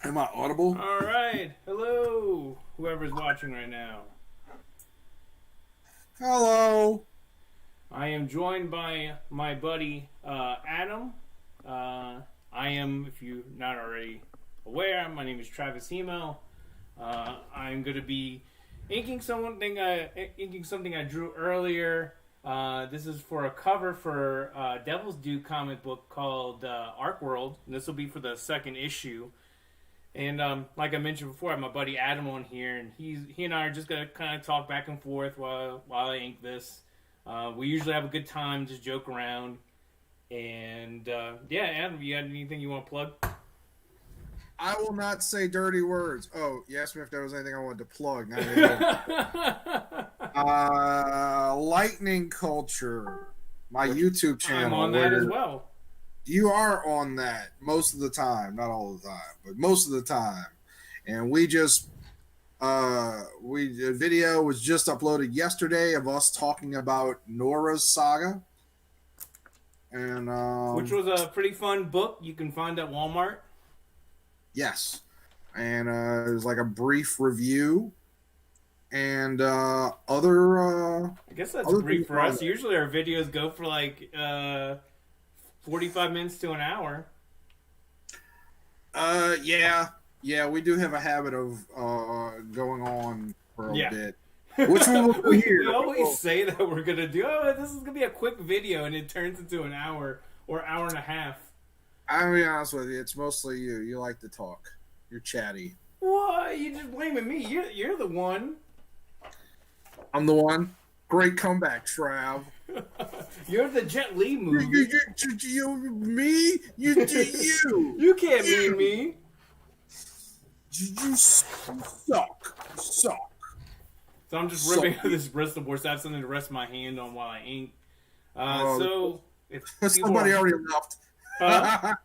Am I audible? All right. Hello, whoever's watching right now. Hello. I am joined by my buddy Adam. I am, if you're not already aware, my name is Travis Hemo. I'm going to be inking something I drew earlier. This is for a cover for Devil's Due comic book called Arkworld, and this will be for the second issue. And like I mentioned before, I have my buddy Adam on here, and he and I are just gonna kind of talk back and forth while I ink this. We usually have a good time, just joke around, and yeah, Adam, you got anything you want to plug? I will not say dirty words. Oh, you asked me if there was anything I wanted to plug. Lightning Culture, my YouTube channel. I'm on that as well. You are on that most of the time, not all the time, but most of the time. And the video was just uploaded yesterday of us talking about Nora's saga, and which was a pretty fun book. You can find at Walmart. Yes, and it was like a brief review, and other. I guess that's brief for us. Usually our videos go for like 45 minutes to an hour. Yeah, we do have a habit of going on for a bit. Which we will do here. We always say that we're gonna do. Oh, this is gonna be a quick video, and it turns into an hour or hour and a half. I'm gonna be honest with you. It's mostly you. You like to talk. You're chatty. What? You just blaming me? You're the one. I'm the one. Great comeback, Trav. You're the Jet Li movie. Me? You. You can't mean me. You suck. So I'm just ripping out this Bristol board so I have something to rest my hand on while I ink. So if somebody already left. Huh?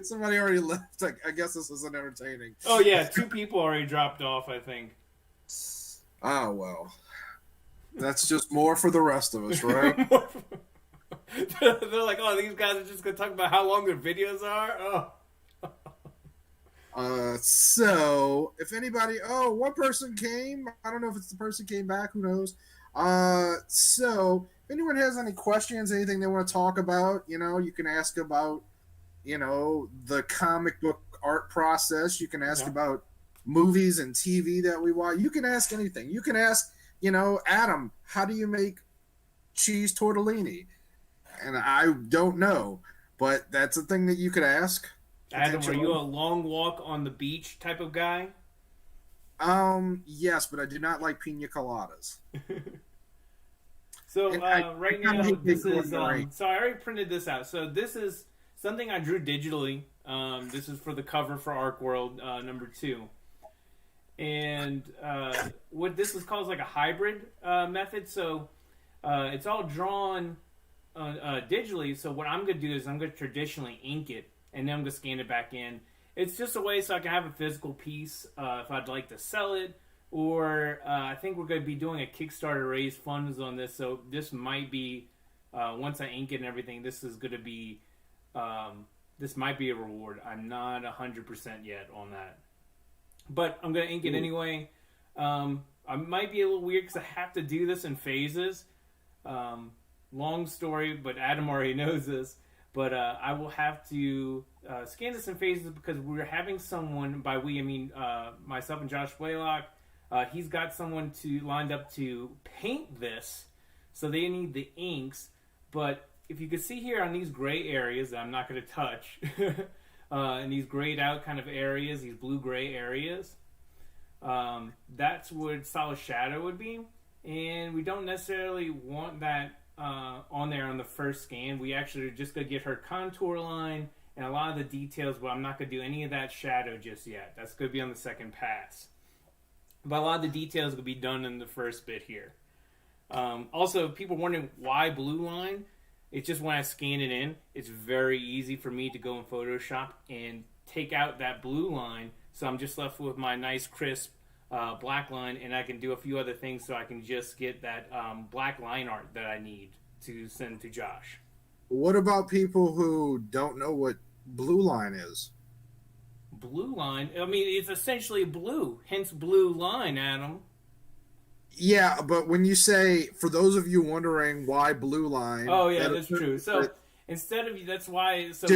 Somebody already left. I guess this isn't entertaining. Oh yeah, 2 people already dropped off, I think. Oh well. That's just more for the rest of us, right? They're like, oh, these guys are just going to talk about how long their videos are? Oh. So, if anybody... Oh, one person came. I don't know if it's the person came back. Who knows? So, if anyone has any questions, anything they want to talk about, you can ask about, the comic book art process. You can ask about movies and TV that we watch. You can ask anything. You can ask... Adam, how do you make cheese tortellini? And I don't know, but that's a thing that you could ask. Adam, are you a long walk on the beach type of guy? Yes, but I do not like pina coladas. So right now, this is so I already printed this out. So this is something I drew digitally. This is for the cover for Arkworld number 2. And what this is called is like a hybrid method. So it's all drawn digitally. So what I'm going to do is I'm going to traditionally ink it, and then I'm going to scan it back in. It's just a way so I can have a physical piece if I'd like to sell it. Or I think we're going to be doing a Kickstarter to raise funds on this. So this might be, once I ink it and everything, this is going to be, this might be a reward. I'm not 100% yet on that. But I'm going to ink it anyway. I might be a little weird because I have to do this in phases. Long story, but Adam already knows this. But I will have to scan this in phases because we're having someone, by we I mean myself and Josh Blaylock, he's got someone lined up to paint this. So they need the inks. But if you can see here on these gray areas that I'm not going to touch... in these grayed out kind of areas, these blue-gray areas, that's what solid shadow would be. And we don't necessarily want that on there on the first scan. We actually are just going to get her contour line and a lot of the details, but I'm not going to do any of that shadow just yet. That's going to be on the second pass. But a lot of the details will be done in the first bit here. Also, people wondering why blue line. It's just when I scan it in, it's very easy for me to go in Photoshop and take out that blue line. So I'm just left with my nice, crisp black line, and I can do a few other things so I can just get that black line art that I need to send to Josh. What about people who don't know what blue line is? blue line. I mean, it's essentially blue, hence blue line, Adam. Yeah, but when you say, for those of you wondering why blue line, oh yeah, that's true. So instead of that's why. So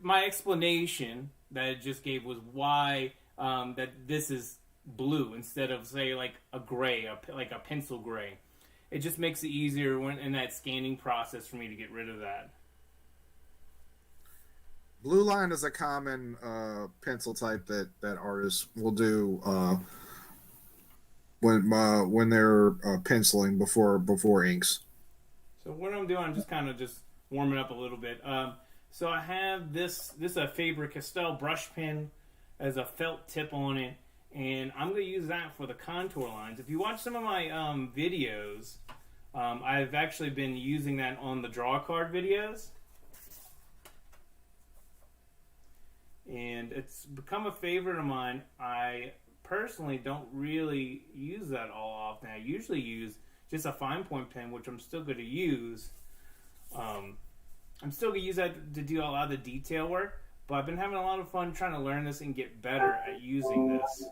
my explanation that I just gave was why that this is blue instead of say like a gray, like a pencil gray. It just makes it easier when in that scanning process for me to get rid of that. Blue line is a common pencil type that artists will do when they're penciling before inks. So what I'm doing, I'm just kind of just warming up a little bit. So I have this a Faber-Castell brush pen as a felt tip on it, and I'm going to use that for the contour lines. If you watch some of my videos, I've actually been using that on the draw card videos. And it's become a favorite of mine. I personally don't really use that all often. I usually use just a fine point pen, which I'm still going to use. I'm still going to use that to do a lot of the detail work, but I've been having a lot of fun trying to learn this and get better at using this.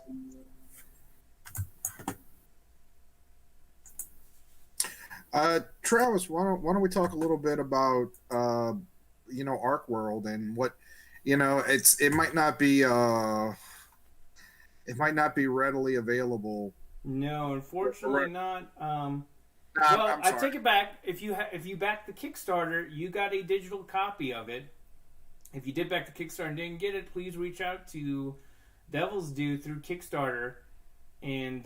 Travis, why don't we talk a little bit about Arkworld and what it might not be readily available. No, unfortunately not. Well, I take it back. If you backed the Kickstarter, you got a digital copy of it. If you did back the Kickstarter and didn't get it, please reach out to Devil's Due through Kickstarter, and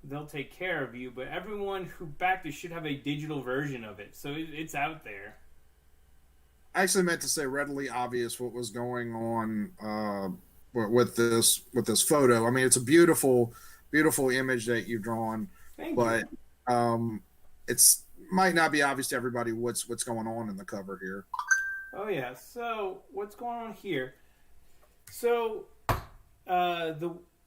they'll take care of you. But everyone who backed it should have a digital version of it, so it's out there. I actually meant to say readily obvious what was going on with this photo. I mean, it's a beautiful image that you've drawn, but it's might not be obvious to everybody what's going on in the cover here. Oh yeah. So what's going on here? So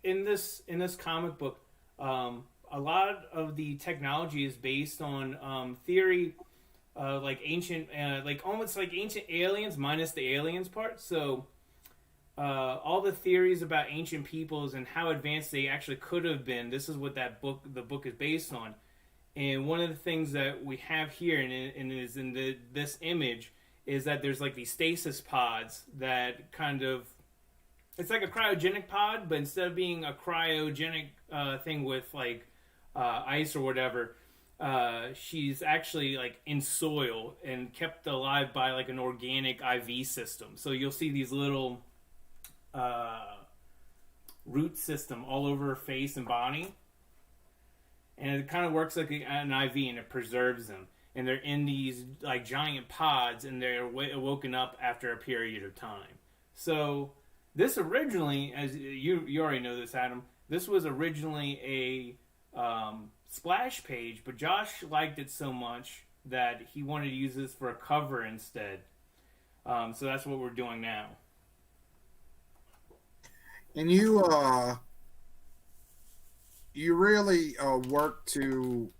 in this comic book, a lot of the technology is based on theory. Like ancient, almost like ancient aliens minus the aliens part. So all the theories about ancient peoples and how advanced they actually could have been. This is what the book is based on. And one of the things that we have here and is in this image is that there's like these stasis pods that kind of, it's like a cryogenic pod, but instead of being a cryogenic thing with like ice or whatever, she's actually like in soil and kept alive by like an organic IV system. So you'll see these little root system all over her face and body, and it kind of works like an IV, and it preserves them. And they're in these like giant pods, and they're woken up after a period of time. So this originally, as you already know this, Adam, this was originally a splash page, but Josh liked it so much that he wanted to use this for a cover instead. So that's what we're doing now. And you really work to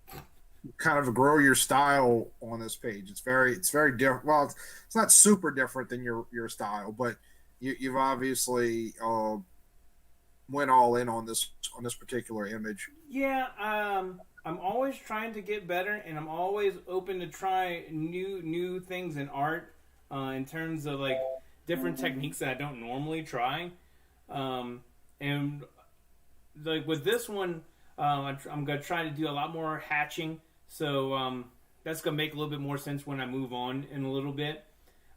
kind of grow your style on this page. It's very different. Well, it's not super different than your style, but you've obviously went all in on this particular image. Yeah, I'm always trying to get better, and I'm always open to try new things in art in terms of like different techniques that I don't normally try. And like with this one, I'm gonna try to do a lot more hatching, so that's gonna make a little bit more sense when I move on in a little bit.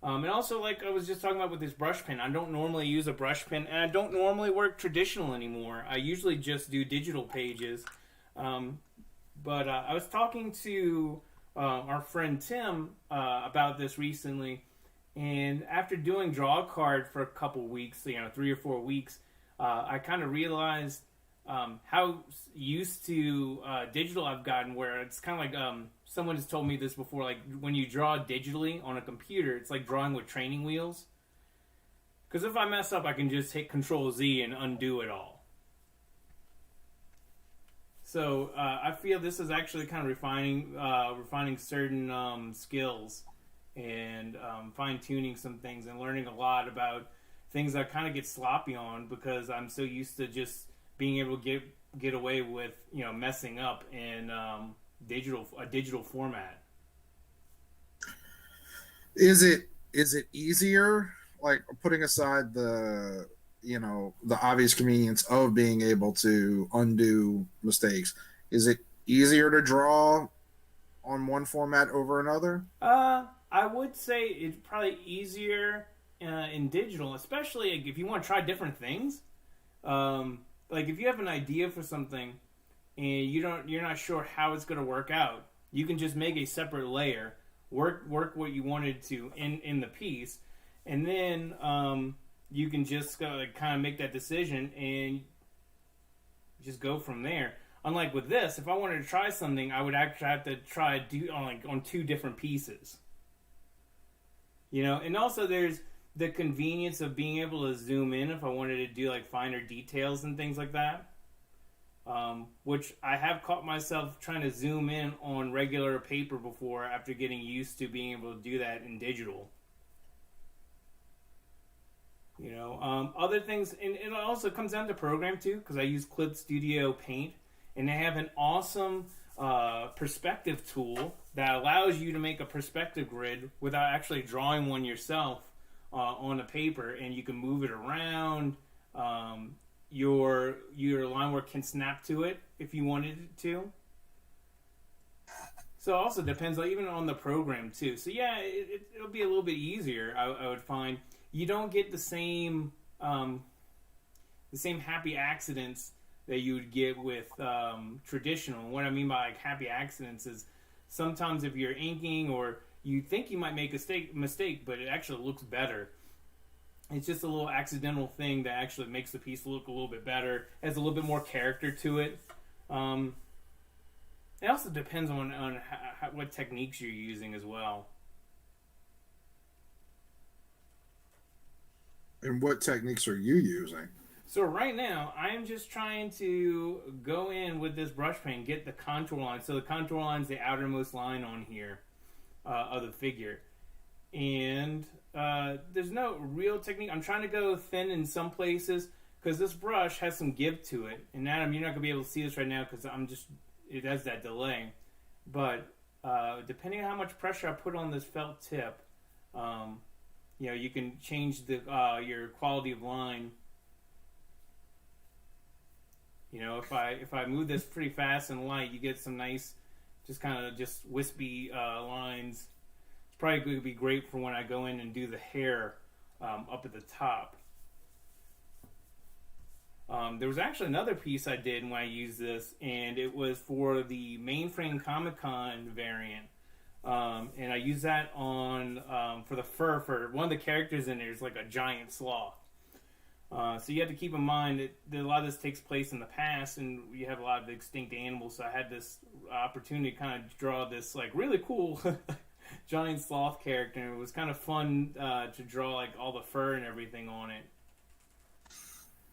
And also, like I was just talking about with this brush pen, I don't normally use a brush pen, and I don't normally work traditional anymore. I usually just do digital pages. But I was talking to our friend Tim about this recently, and after doing draw a card for a couple weeks, 3 or 4 weeks, I kind of realized how used to digital I've gotten, where it's kind of like someone has told me this before, like when you draw digitally on a computer, it's like drawing with training wheels. Because if I mess up, I can just hit Control-Z and undo it all. So I feel this is actually kind of refining certain skills and fine-tuning some things and learning a lot about things I kind of get sloppy on because I'm so used to just being able to get away with messing up in digital format. Is it easier, like putting aside the the obvious convenience of being able to undo mistakes? Is it easier to draw on one format over another? I would say it's probably easier in digital, especially if you want to try different things. Like if you have an idea for something and you're not sure how it's going to work out, you can just make a separate layer, work what you wanted to in the piece, and then you can just kind of make that decision and just go from there. Unlike with this, if I wanted to try something, I would actually have to on two different pieces. And also there's the convenience of being able to zoom in if I wanted to do like finer details and things like that. Which I have caught myself trying to zoom in on regular paper before after getting used to being able to do that in digital. Other things, and it also comes down to program too, because I use Clip Studio Paint, and they have an awesome perspective tool that allows you to make a perspective grid without actually drawing one yourself on a paper, and you can move it around. Your line work can snap to it if you wanted it to. So it also depends, like, even on the program too. So yeah, it'll be a little bit easier. I would find you don't get the same happy accidents that you would get with traditional. And what I mean by like happy accidents is sometimes if you're inking or you think you might make a mistake, but it actually looks better. It's just a little accidental thing that actually makes the piece look a little bit better, has a little bit more character to it. It also depends on what techniques you're using as well. And what techniques are you using? So right now, I'm just trying to go in with this brush paint, get the contour line. So the contour line is the outermost line on here of the figure. And there's no real technique. I'm trying to go thin in some places because this brush has some give to it. And Adam, you're not going to be able to see this right now because it has that delay. But depending on how much pressure I put on this felt tip, you can change your quality of line. If I move this pretty fast and light, you get some nice, just kind of just wispy lines. It's probably going to be great for when I go in and do the hair up at the top. There was actually another piece I did when I used this, and it was for the Mainframe Comic-Con variant. And I used that on for the fur for one of the characters in there is like a giant sloth. So you have to keep in mind that a lot of this takes place in the past, and you have a lot of extinct animals. So I had this opportunity to kind of draw this like really cool giant sloth character. And it was kind of fun to draw like all the fur and everything on it.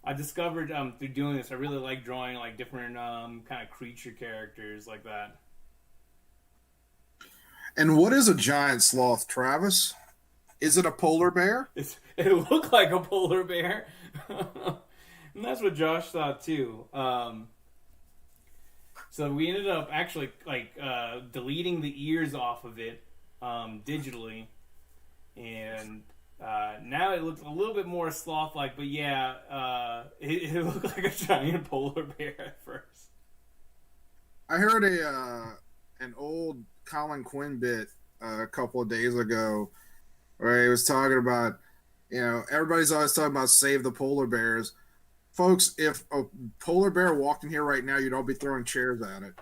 I discovered through doing this, I really like drawing like different kind of creature characters like that. And what is a giant sloth, Travis? Is it a polar bear? It looked like a polar bear. And that's what Josh thought too. So we ended up actually like deleting the ears off of it digitally. And now it looks a little bit more sloth-like, but yeah, it looked like a giant polar bear at first. I heard an old Colin Quinn bit a couple of days ago where he was talking about, everybody's always talking about save the polar bears. Folks, if a polar bear walked in here right now, you'd all be throwing chairs at it.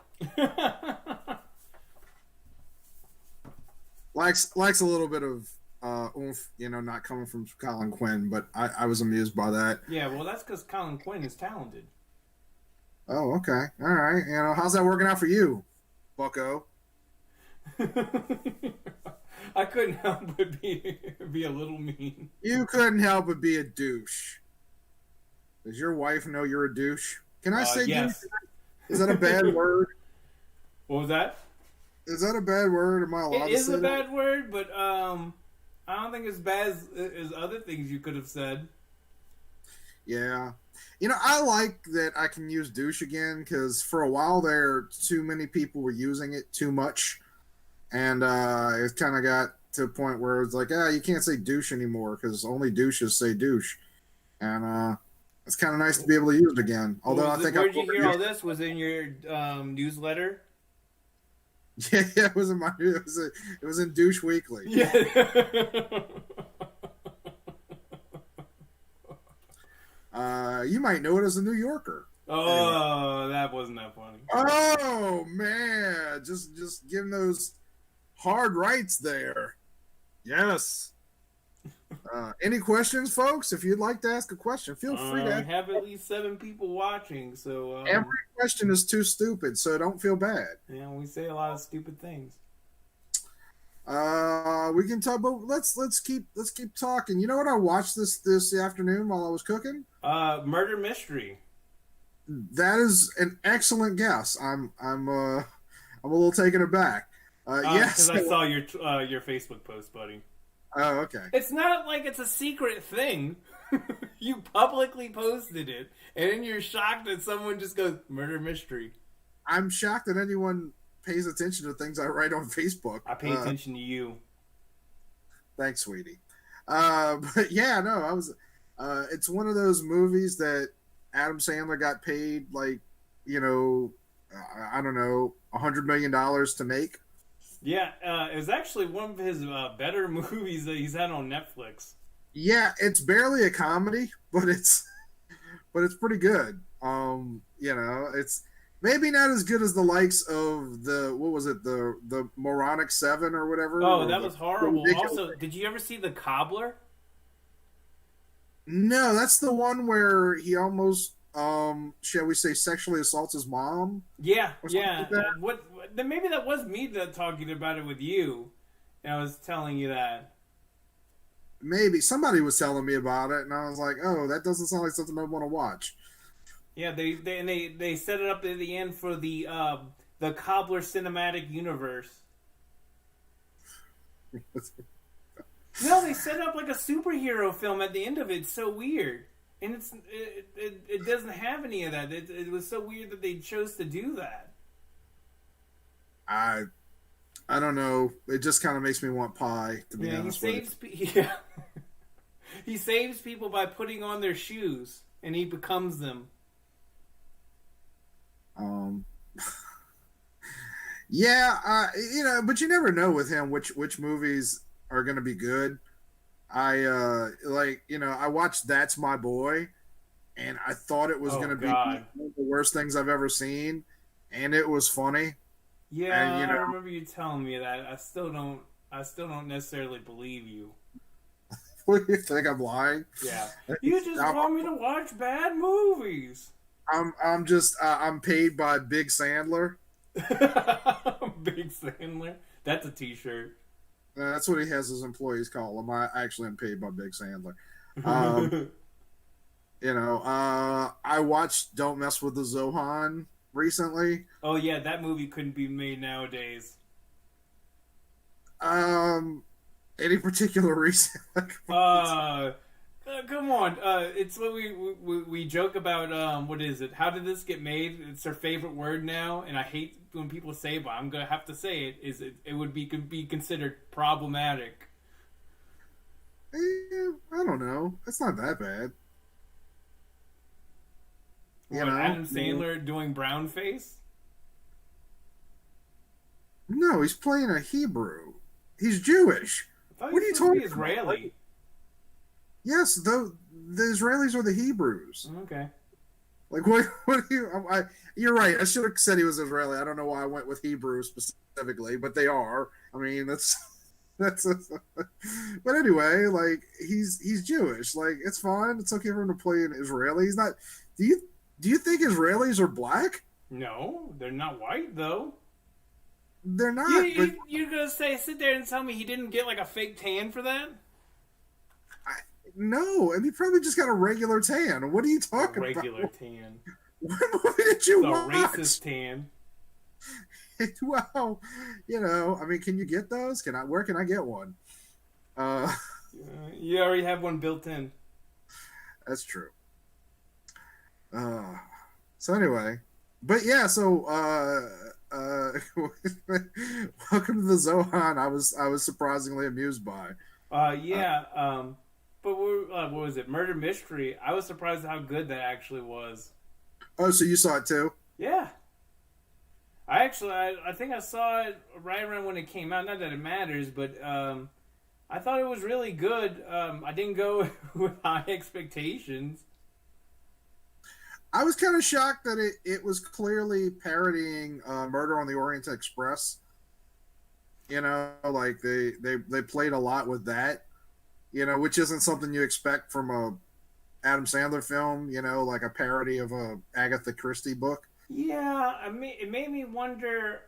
Likes a little bit of oomph, not coming from Colin Quinn, but I was amused by that. Yeah, well, that's because Colin Quinn is talented. Oh, okay. All right. How's that working out for you, bucko? I couldn't help but be a little mean. You couldn't help but be a douche. Does your wife know you're a douche? Can I say yes. douche? Is that a bad word? What was that? Is that a bad word? Am I allowed to say It is a that? bad word, but I don't think it's bad as other things you could have said. Yeah. I like that I can use douche again because for a while there, too many people were using it too much. And it kind of got to a point where it's like, you can't say douche anymore because only douches say douche. And it's kind of nice to be able to use it again. Although I think where'd you hear all this? Was it in your newsletter? Yeah, it was in it was in Douche Weekly. Yeah. You might know it as a New Yorker. Oh, anyway. That wasn't that funny. Oh man, just giving those hard rights there. Yes. Any questions, folks? If you'd like to ask a question, feel free to. We have at least 7 people watching, so every question is too stupid, so don't feel bad. Yeah, we say a lot of stupid things. We can talk, but let's keep talking. You know what I watched this afternoon while I was cooking? Murder mystery. That is an excellent guess. I'm a little taken aback. Yes, because I saw your Facebook post, buddy. Oh, okay. It's not like it's a secret thing. You publicly posted it, and then you're shocked that someone just goes, murder mystery. I'm shocked that anyone pays attention to things I write on Facebook. I pay attention to you. Thanks, sweetie. But yeah, no, I was. It's one of those movies that Adam Sandler got paid, like, I don't know, $100 million to make. Yeah, it was actually one of his better movies that he's had on Netflix. Yeah, it's barely a comedy, but it's pretty good. It's maybe not as good as the likes of the Moronic 7 or whatever. Oh, that was horrible. Also, did you ever see The Cobbler? No, that's the one where he almost, shall we say, sexually assaults his mom. Yeah. Like then maybe that was me that talking about it with you, and I was telling you that. Maybe somebody was telling me about it, and I was like, "Oh, that doesn't sound like something I want to watch." Yeah, they set it up at the end for the Cobbler cinematic universe. No, they set up like a superhero film at the end of it. It's so weird, and it doesn't have any of that. It was so weird that they chose to do that. I don't know. It just kind of makes me want pie, to be honest with you. He saves people by putting on their shoes, and he becomes them. Yeah, but you never know with him which movies are going to be good. I watched That's My Boy, and I thought it was going to be one of the worst things I've ever seen, and it was funny. Yeah, and, I remember you telling me that. I still don't necessarily believe you. What do you think? I'm lying? Yeah, you just want me to watch bad movies. I'm paid by Big Sandler. Big Sandler. That's a T-shirt. That's what he has his employees call him. I actually am paid by Big Sandler. I watched Don't Mess with the Zohan recently. Oh yeah, that movie couldn't be made nowadays. Any particular reason? Come on. It's what we joke about. What is it? How did this get made? It's our favorite word now, and I hate when people say it, but I'm gonna have to say it. It would be considered problematic? I don't know. It's not that bad. Adam Sandler doing brown face? No, he's playing a Hebrew. He's Jewish. What are you talking about? Israeli. Yes, the Israelis are the Hebrews. Okay. Like, what are you... you're right. I should have said he was Israeli. I don't know why I went with Hebrew specifically, but they are. I mean, that's... But anyway, like, he's Jewish. Like, it's fine. It's okay for him to play an Israeli. He's not... Do you think Israelis are black? No, they're not white, though. They're not. You're going to sit there and tell me he didn't get, like, a fake tan for that? No, and he probably just got a regular tan. What are you talking about? Regular tan. What movie did you watch? A racist tan. Well, I mean, can you get those? Where can I get one? You already have one built in. That's true. Uh, so anyway, but yeah, so welcome to the Zohan. I was surprisingly amused by. Uh, Yeah. But what was it? Murder Mystery. I was surprised at how good that actually was. oh, so you saw it too? Yeah. I think I saw it right around when it came out. Not that it matters, but I thought it was really good. I didn't go with high expectations. I was kind of shocked that it was clearly parodying Murder on the Orient Express. You know, like they played a lot with that. You know, which isn't something you expect from a Adam Sandler film. You know, like a parody of a Agatha Christie book. Yeah, it made me wonder,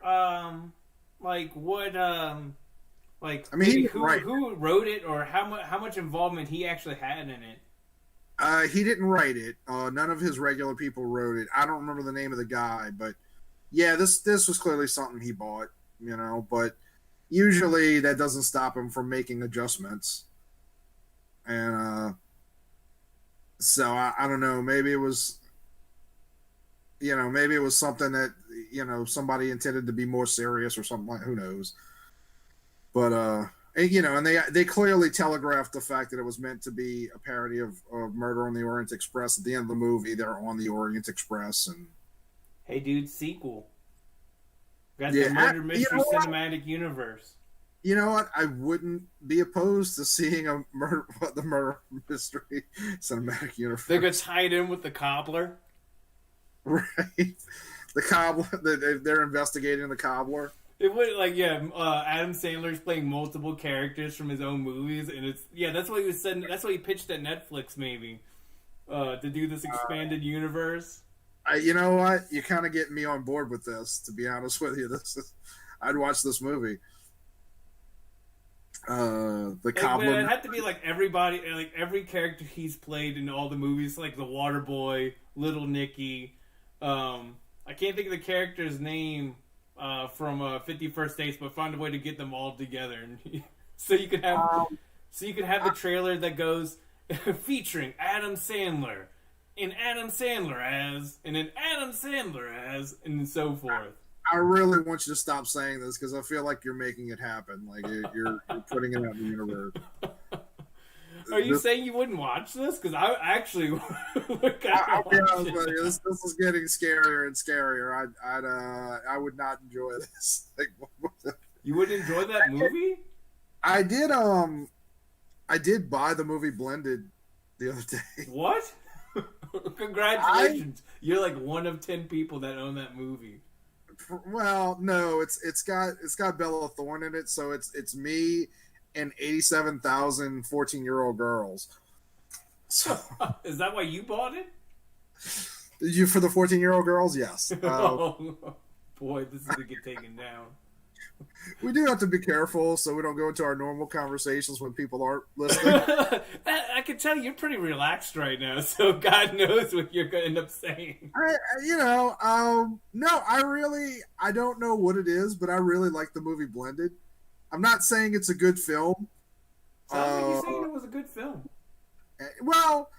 like what, like I mean, maybe he right. who wrote it or how much involvement he actually had in it. He didn't write it. None of his regular people wrote it. I don't remember the name of the guy, but yeah, this was clearly something he bought. You know, but usually that doesn't stop him from making adjustments. And so I don't know. Maybe it was, maybe it was something that somebody intended to be more serious or something like. Who knows? But and they clearly telegraphed the fact that it was meant to be a parody of Murder on the Orient Express. At the end of the movie, they're on the Orient Express, and Hey, dude, sequel. Got yeah, the Murder Mystery Cinematic Universe. You know what? I wouldn't be opposed to seeing the Murder Mystery Cinematic Universe. They could tie it in with the Cobbler. Right. The Cobbler. They're investigating the Cobbler. It would Adam Sandler's playing multiple characters from his own movies, and that's what he was saying. That's what he pitched at Netflix, maybe, to do this expanded universe. You know what? You kind of get me on board with this. To be honest with you, I'd watch this movie. The Cobbler. It had to be like everybody, like every character he's played in all the movies, like the Water Boy, Little Nicky. I can't think of the character's name from 51st Dates, but found a way to get them all together, so you could have the trailer that goes featuring Adam Sandler, and Adam Sandler as, and then Adam Sandler as, and so forth. I really want you to stop saying this because I feel like you're making it happen. Like you're putting it out in the universe. Are you saying you wouldn't watch this? Because I actually would. I'll be honest with you. This is getting scarier and scarier. I would not enjoy this. You wouldn't enjoy that movie? I did. I did buy the movie blended the other day. What? Congratulations! You're like one of 10 people that own that movie. Well, no, it's got Bella Thorne in it, so it's me and 87,000 14-year-old girls. So, is that why you bought it? You for the 14-year-old girls? Yes. Oh, boy, this is gonna get taken down. We do have to be careful so we don't go into our normal conversations when people aren't listening. I can tell you're pretty relaxed right now, so God knows what you're going to end up saying. No, I don't know what it is, but I really like the movie Blended. I'm not saying it's a good film. Sounds like you're saying it was a good film. Well,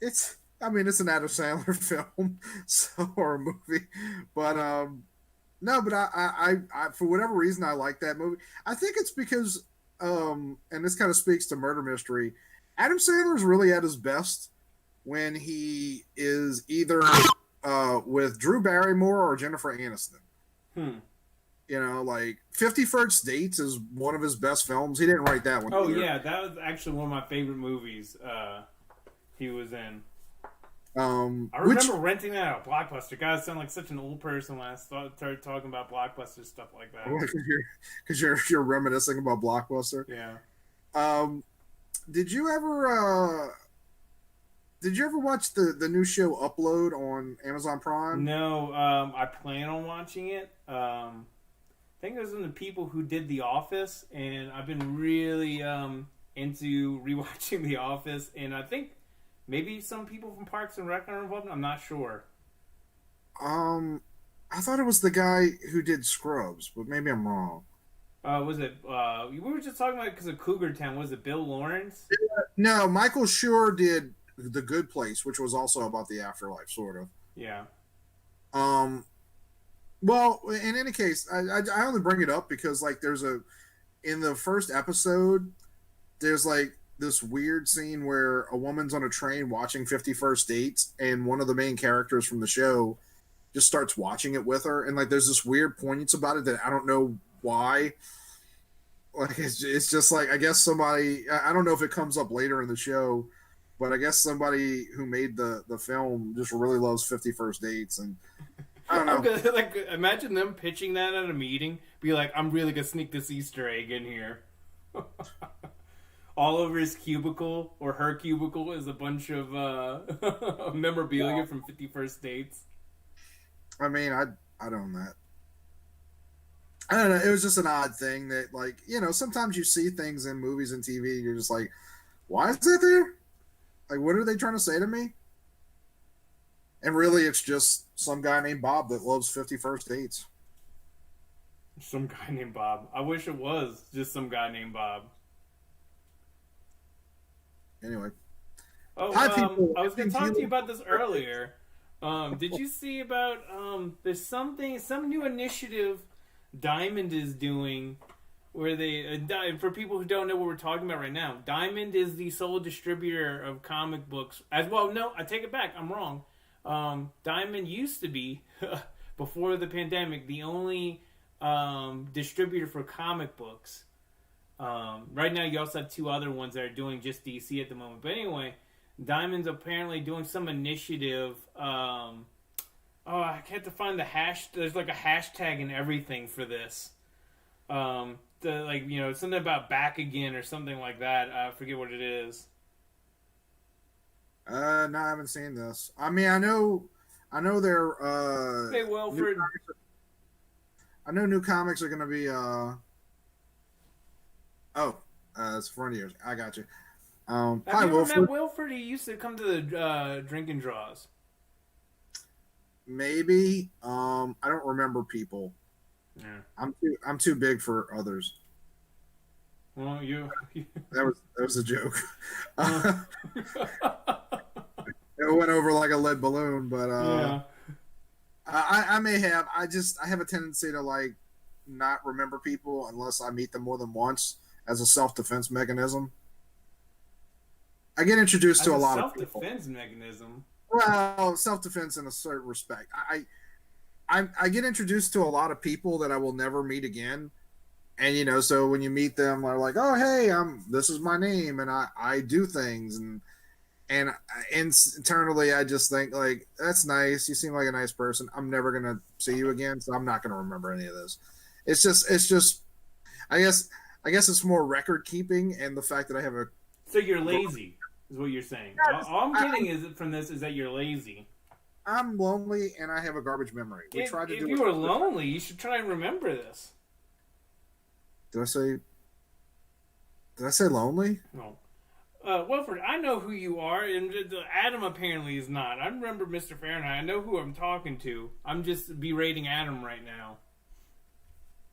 it's an Adam Sandler film, or a movie, but no, but I for whatever reason I like that movie. I think it's because and this kind of speaks to Murder Mystery. Adam Sandler's really at his best when he is either with Drew Barrymore or Jennifer Aniston. Like 50 First Dates is one of his best films. He didn't write that one. Oh, yeah, that was actually one of my favorite movies he was in. I remember renting that at Blockbuster. God, I sound like such an old person when I started talking about Blockbuster stuff like that. Because you're reminiscing about Blockbuster. Yeah. Did you ever watch the new show Upload on Amazon Prime? No. I plan on watching it. I think it was one of the people who did The Office, and I've been really into rewatching The Office, and I think maybe some people from Parks and Rec are involved. I'm not sure. I thought it was the guy who did Scrubs, but maybe I'm wrong. Was it? We were just talking about it because of Cougar Town. Was it Bill Lawrence? No, Michael Schur did The Good Place, which was also about the afterlife, sort of. Yeah. Well, in any case, I only bring it up because like there's a in the first episode, there's like this weird scene where a woman's on a train watching 51st Dates, and one of the main characters from the show just starts watching it with her, and like there's this weird poignance about it that I don't know why. Like it's just like I guess somebody, I don't know if it comes up later in the show, but I guess somebody who made the film just really loves 51st Dates, and I don't know. I'm gonna like imagine them pitching that at a meeting. Be like, I'm really gonna sneak this Easter egg in here. All over his cubicle or her cubicle is a bunch of memorabilia from 51st Dates. I mean, I don't know that. I don't know. It was just an odd thing that, like, you know, sometimes you see things in movies and TV, and you're just like, why is that there? Like, what are they trying to say to me? And really, it's just some guy named Bob that loves 51st Dates. Some guy named Bob. I wish it was just some guy named Bob. Anyway. Oh, I was going to talk to you about this earlier. Did you see about, there's some new initiative Diamond is doing where they, for people who don't know what we're talking about right now, Diamond is the sole distributor of comic books. As well, no, I take it back. I'm wrong. Diamond used to be, before the pandemic, the only distributor for comic books. Right now, you also have two other ones that are doing just DC at the moment. But anyway, Diamond's apparently doing some initiative. I can't find the hash. There's like a hashtag and everything for this. Something about back again or something like that. I forget what it is. No, I haven't seen this. I mean, I know they're Hey, Wilfred. I know new comics are going to be it's for years. I got you. Have hi, you ever Wilfred. met Wilfred? He used to come to the drinking draws. Maybe. I don't remember people. Yeah. I'm too big for others. Well, that was a joke. It went over like a lead balloon, but yeah. I may have. I have a tendency to like not remember people unless I meet them more than once as a self-defense mechanism. I get introduced to a lot of people. Self-defense mechanism. Well, self-defense in a certain respect. I get introduced to a lot of people that I will never meet again. And, you know, so when you meet them, they're like, oh, hey, this is my name, and I do things. And internally, I just think, like, that's nice. You seem like a nice person. I'm never going to see you again, so I'm not going to remember any of this. It's just, I guess it's more record keeping and the fact that I have a... So you're lazy, is what you're saying. All I'm getting from this is that you're lazy. I'm lonely, and I have a garbage memory. If you were lonely, you should try and remember this. Did I say lonely? No. Wilfred, I know who you are, and Adam apparently is not. I remember Mr. Fahrenheit. I know who I'm talking to. I'm just berating Adam right now.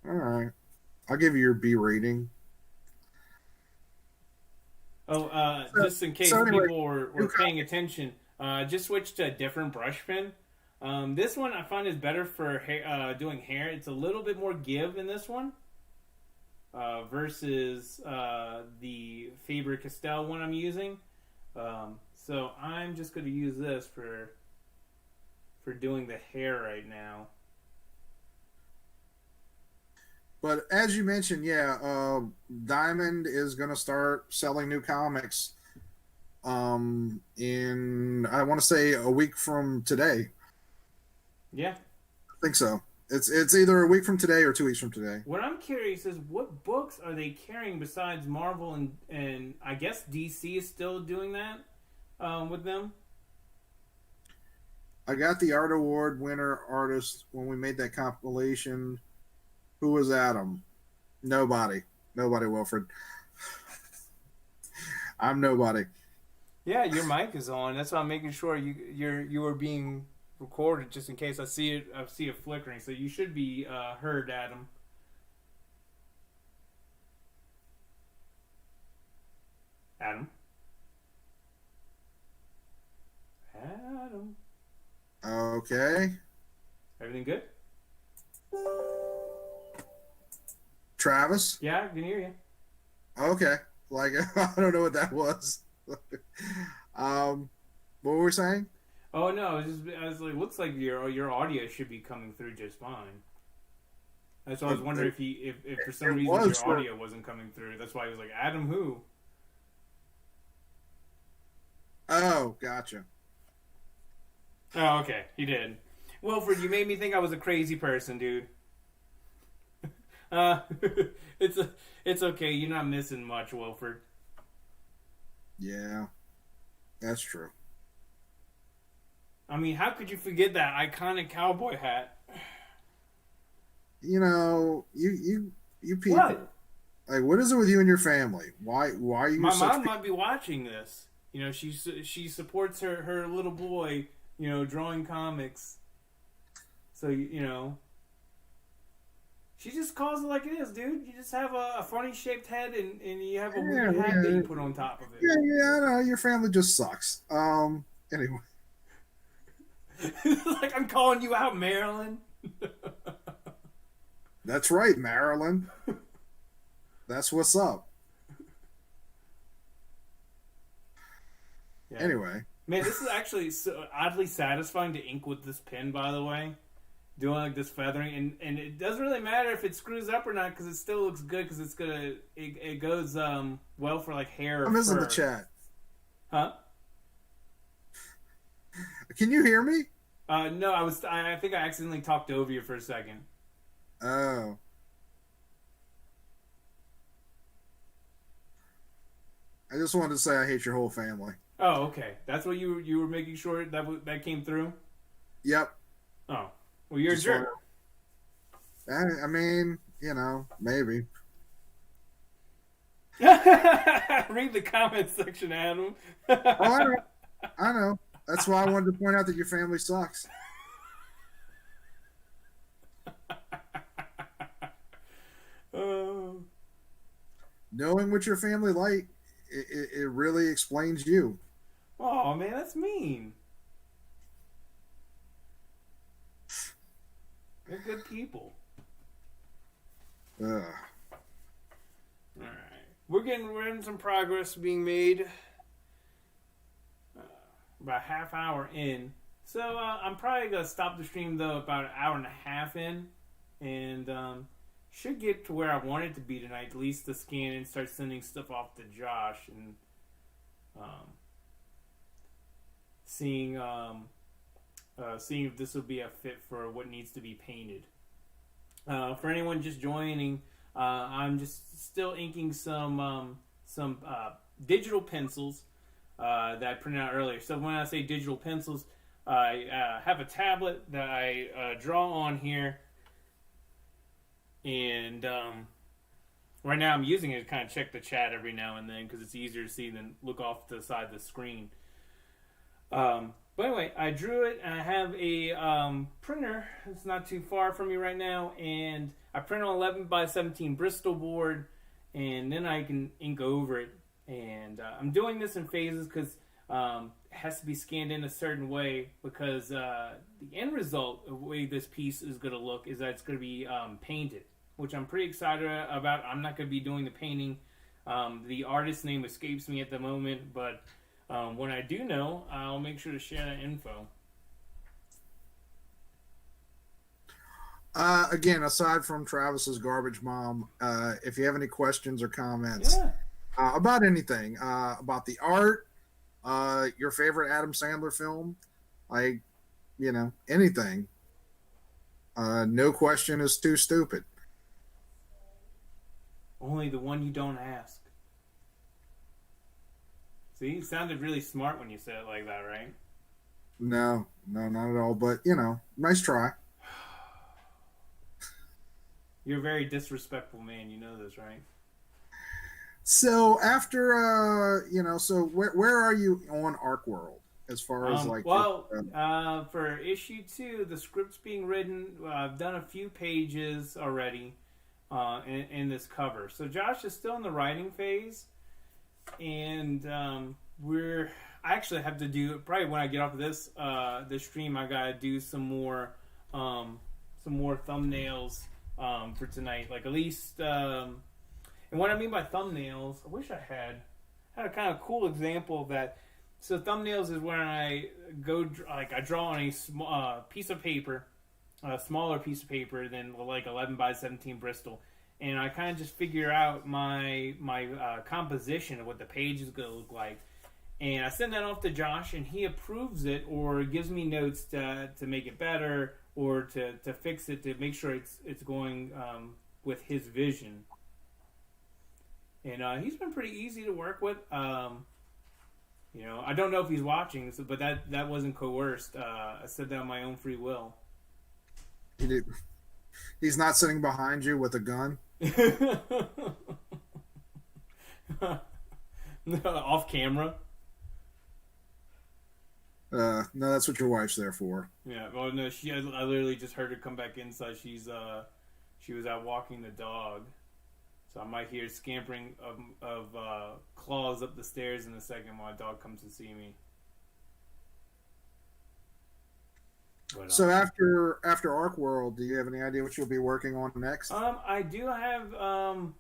All right. I'll give you your B rating. Oh, just in case people were paying attention, just switched to a different brush pen. This one I find is better for doing hair. It's a little bit more give in this one. Versus the Faber-Castell one I'm using. So I'm just going to use this for doing the hair right now. But as you mentioned, Diamond is going to start selling new comics in, I want to say, a week from today. Yeah. I think so. It's either a week from today or 2 weeks from today. What I'm curious is what books are they carrying besides Marvel and I guess DC is still doing that with them? I got the Art Award winner artist when we made that compilation. Who was Adam? Nobody, Wilfred. I'm nobody. Yeah, your mic is on. That's why I'm making sure you are being recorded just in case I see it flickering. So you should be heard, Adam. Adam? Okay. Everything good? Travis? Yeah, I can hear you. Okay. Like, I don't know what that was. What were we saying? Oh no, I was like, looks like your audio should be coming through just fine. That's why I was wondering if for some reason your audio wasn't coming through. That's why he was like, Adam who? Oh, gotcha. Oh, okay, he did. Wilford, you made me think I was a crazy person, dude. Uh, it's okay. You're not missing much, Wilford. Yeah, that's true. I mean, how could you forget that iconic cowboy hat? You know, you people. What? Like, what is it with you and your family? Why are you? My mom might be watching this. You know, she supports her little boy. You know, drawing comics. So you know. She just calls it like it is, dude. You just have a funny shaped head and you have a weird hat that you put on top of it. Yeah, I know. Your family just sucks. Anyway. Like I'm calling you out, Marilyn. That's right, Marilyn. That's what's up. Yeah. Anyway. Man, this is actually so oddly satisfying to ink with this pen, by the way. Doing like this feathering, and it doesn't really matter if it screws up or not because it still looks good because it goes well for like hair. I'm missing the chat. Huh? Can you hear me? No, I think I accidentally talked over you for a second. Oh. I just wanted to say I hate your whole family. Oh, okay. That's what you were making sure that came through? Yep. Oh. Well, you're just a jerk. I mean, you know, maybe. Read the comment section, Adam. Oh, I know. That's why I wanted to point out that your family sucks. Knowing what your family like, it really explains you. Oh, man, that's mean. They're good people. All right, we're getting some progress being made. About half hour in, so I'm probably gonna stop the stream though about an hour and a half in, and should get to where I want it to be tonight. At least to scan and start sending stuff off to Josh and seeing if this will be a fit for what needs to be painted. For anyone just joining, I'm just still inking some digital pencils that I printed out earlier. So when I say digital pencils, I have a tablet that I draw on here, and right now I'm using it to kind of check the chat every now and then because it's easier to see than look off to the side of the screen. But anyway, I drew it, and I have a printer. It's not too far from me right now, and I print on 11 by 17 Bristol board, and then I can ink over it. And I'm doing this in phases because it has to be scanned in a certain way because the end result of the way this piece is going to look is that it's going to be painted, which I'm pretty excited about. I'm not going to be doing the painting. The artist's name escapes me at the moment, but when I do know, I'll make sure to share that info. Again, aside from Travis's garbage mom, if you have any questions or comments about anything, about the art, your favorite Adam Sandler film, like, you know, anything, no question is too stupid. Only the one you don't ask. See, you sounded really smart when you said it like that, right? No, not at all. But, you know, nice try. You're a very disrespectful man. You know this, right? So after, you know, so where are you on Arkworld as far as like? Well, for issue 2, the script's being written. I've done a few pages already in this cover. So Josh is still in the writing phase. And I actually have to do probably when I get off of this stream. I gotta do some more thumbnails for tonight. Like at least, and what I mean by thumbnails, I wish I had a kind of cool example of that. So thumbnails is when I go I draw on a small piece of paper, a smaller piece of paper than like 11 by 17 Bristol, and I kind of just figure out my composition of what the page is going to look like, and I send that off to Josh, and he approves it or gives me notes to make it better or to fix it to make sure it's going with his vision. And he's been pretty easy to work with. I don't know if he's watching, but that wasn't coerced. I said that on my own free will. He did. He's not sitting behind you with a gun? No, off camera. No, that's what your wife's there for. Yeah, well, no, I literally just heard her come back inside. She was out walking the dog. So I might hear scampering of claws up the stairs in a second while my dog comes to see me. But, so after Arkworld, do you have any idea what you'll be working on next? I do have a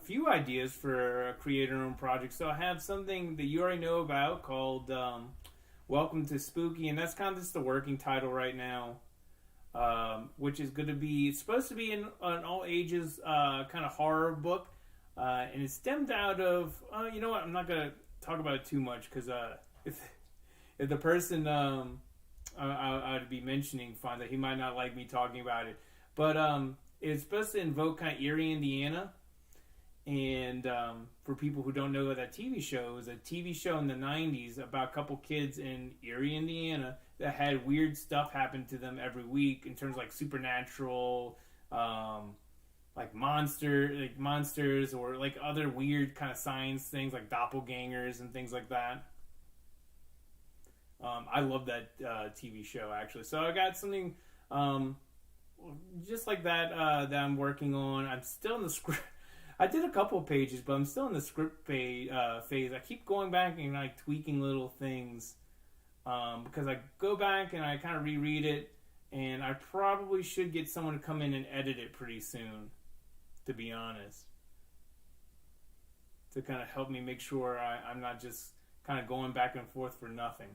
few ideas for a creator-owned project. So I have something that you already know about called Welcome to Spooky, and that's kind of just the working title right now. Which is going to be, it's supposed to be an all ages kind of horror book, and it's stemmed out of, you know what, I'm not going to talk about it too much, because if the person I'd be mentioning find that he might not like me talking about it, but it's supposed to invoke kind of Erie, Indiana, and for people who don't know that TV show, it was a TV show in the 90s about a couple kids in Erie, Indiana, that had weird stuff happen to them every week in terms of like supernatural, like monsters or like other weird kind of science things like doppelgangers and things like that. I love that TV show actually. So I got something just like that that I'm working on. I'm still in the script. I did a couple of pages, but I'm still in the script phase. I keep going back and like tweaking little things. Because I go back and I kind of reread it, and I probably should get someone to come in and edit it pretty soon, to be honest, to kind of help me make sure I'm not just kind of going back and forth for nothing.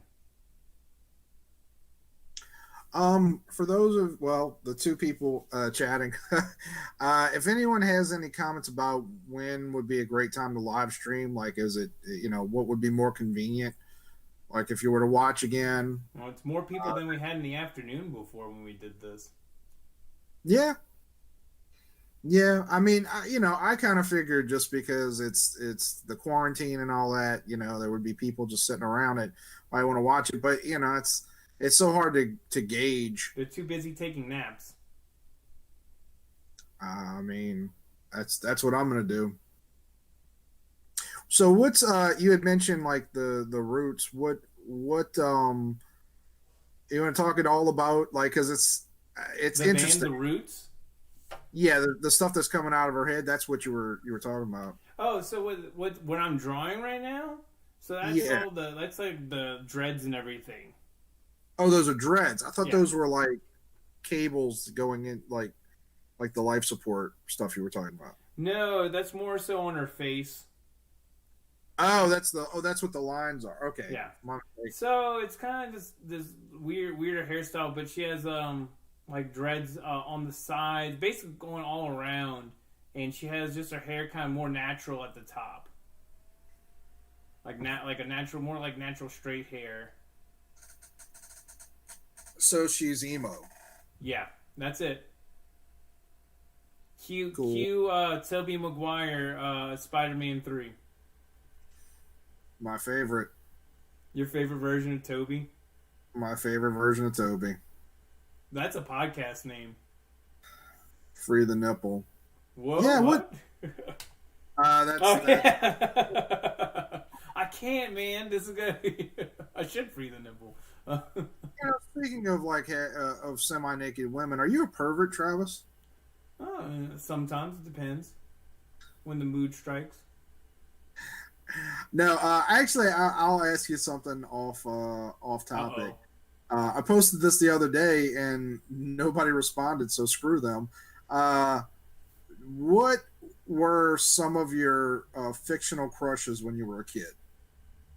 For those of, the two people chatting, if anyone has any comments about when would be a great time to live stream, like is it, what would be more convenient? Like if you were to watch again. Well, it's more people than we had in the afternoon before when we did this. Yeah. Yeah. I mean, I kind of figured just because it's the quarantine and all that, there would be people just sitting around it. I want to watch it, but it's so hard to gauge. They're too busy taking naps. I mean, that's what I'm going to do. So what's you had mentioned like the roots. What you want to talk it all about, like, because it's the interesting. Band, the Roots. Yeah, the stuff that's coming out of her head. That's what you were talking about. Oh, so what I'm drawing right now? So that's all that's like the dreads and everything. Oh, those are dreads. I thought those were like cables going in, like the life support stuff you were talking about. No, that's more so on her face. Oh, that's what the lines are. Okay. Yeah. So it's kind of just this weirder hairstyle, but she has like dreads on the sides, basically going all around, and she has just her hair kind of more natural at the top, like a natural, more like natural straight hair. So she's emo. Yeah, that's it. Cue Tobey Maguire, Spider-Man 3. My favorite. Your favorite version of Toby? My favorite version of Toby. That's a podcast name. Free the nipple. Whoa, yeah, what? Yeah. I can't, man. This is good. I should free the nipple. Speaking of of semi-naked women, are you a pervert, Travis? Sometimes it depends when the mood strikes. No, actually, I'll ask you something off topic. Uh-oh. I posted this the other day and nobody responded, so screw them. Uh, what were some of your fictional crushes when you were a kid?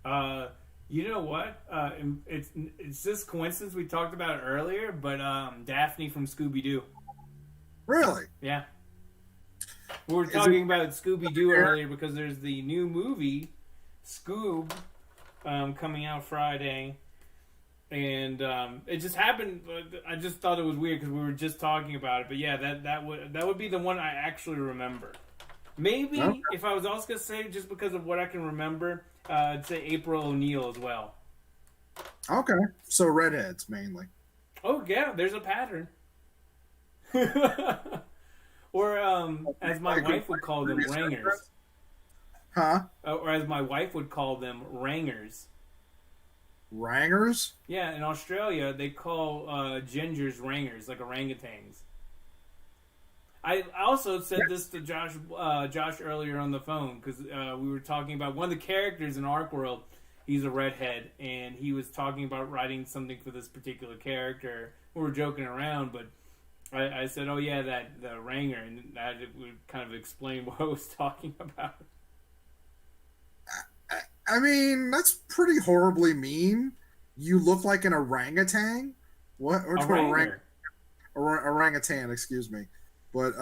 Uh, you know what? It's just coincidence we talked about it earlier, but Daphne from Scooby Doo. Really? Yeah, we were Is it talking about Scooby Doo earlier because there's the new movie Scoob coming out Friday, and it just happened. I just thought it was weird because we were just talking about it. But yeah, that would be the one I actually remember. Maybe okay? if I was also gonna say just because of what I can remember, I'd say April O'Neil as well. Okay, so redheads mainly. Oh yeah, there's a pattern. Or as my wife would call them, rangers. Huh? Or as my wife would call them, rangers. Rangers? Yeah, in Australia they call gingers rangers, like orangutans. I also said this to Josh earlier on the phone because we were talking about one of the characters in Arkworld. He's a redhead, and he was talking about writing something for this particular character. We were joking around, but I said, "Oh yeah, that the Ranger," and that would kind of explain what I was talking about. I mean, that's pretty horribly mean. You look like an orangutan. What? Or A Ranger. orangutan? Excuse me. But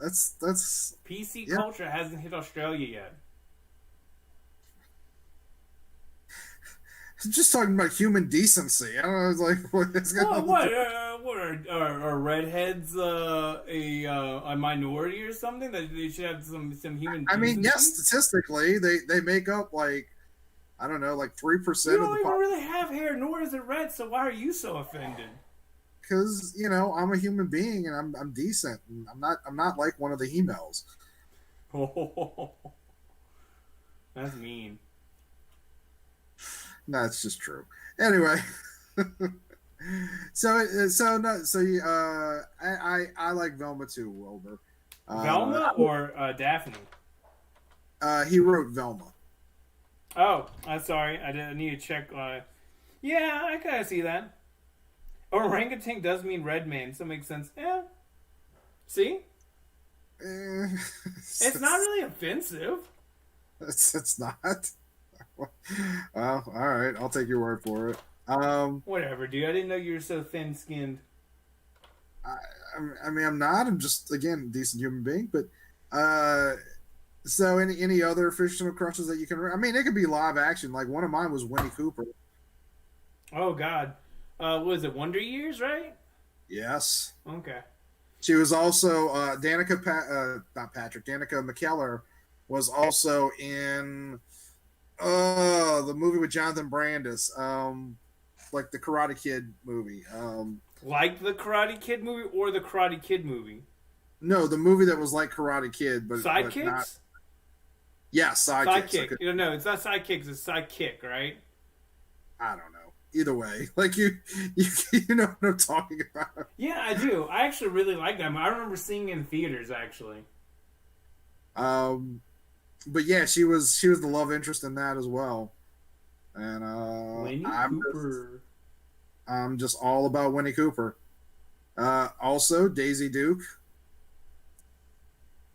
that's PC yeah. culture hasn't hit Australia yet. Just talking about human decency. I don't know. It's like Well, what are redheads a minority or something that they should have some human decency? I mean, yes, statistically, they make up like I don't know, like 3% You of don't the even population. really have hair, nor is it red. So why are you so offended? Because I'm a human being and I'm decent. And I'm not like one of the emails. Oh, that's mean. No, it's just true. Anyway, I like Velma too, Wilbur. Velma or Daphne? He wrote Velma. Oh, I'm sorry. I need to check. Yeah, I kind of see that. Orangutan does mean red man, so it makes sense. Yeah. See? It's not really offensive. It's not. Well, all right. I'll take your word for it. Whatever, dude. I didn't know you were so thin-skinned. I mean, I'm not. I'm just again a decent human being. But so any other fictional crushes that you can? I mean, it could be live action. Like one of mine was Winnie Cooper. Oh God, what was it? Wonder Years, right? Yes. Okay. She was also not Patrick. Danica McKellar was also in the movie with Jonathan Brandis, like the Karate Kid movie. Like the Karate Kid movie or the Karate Kid movie? No, the movie that was like Karate Kid, but Sidekicks? But not, yeah, Sidekicks. Sidekick. No, it's not Sidekicks. It's Sidekick, right? I don't know. Either way, like you know what I'm talking about. Yeah, I do. I actually really like them. I remember seeing it in theaters actually. But yeah, she was the love interest in that as well. And Winnie Cooper. I'm just all about Winnie Cooper. Also Daisy Duke.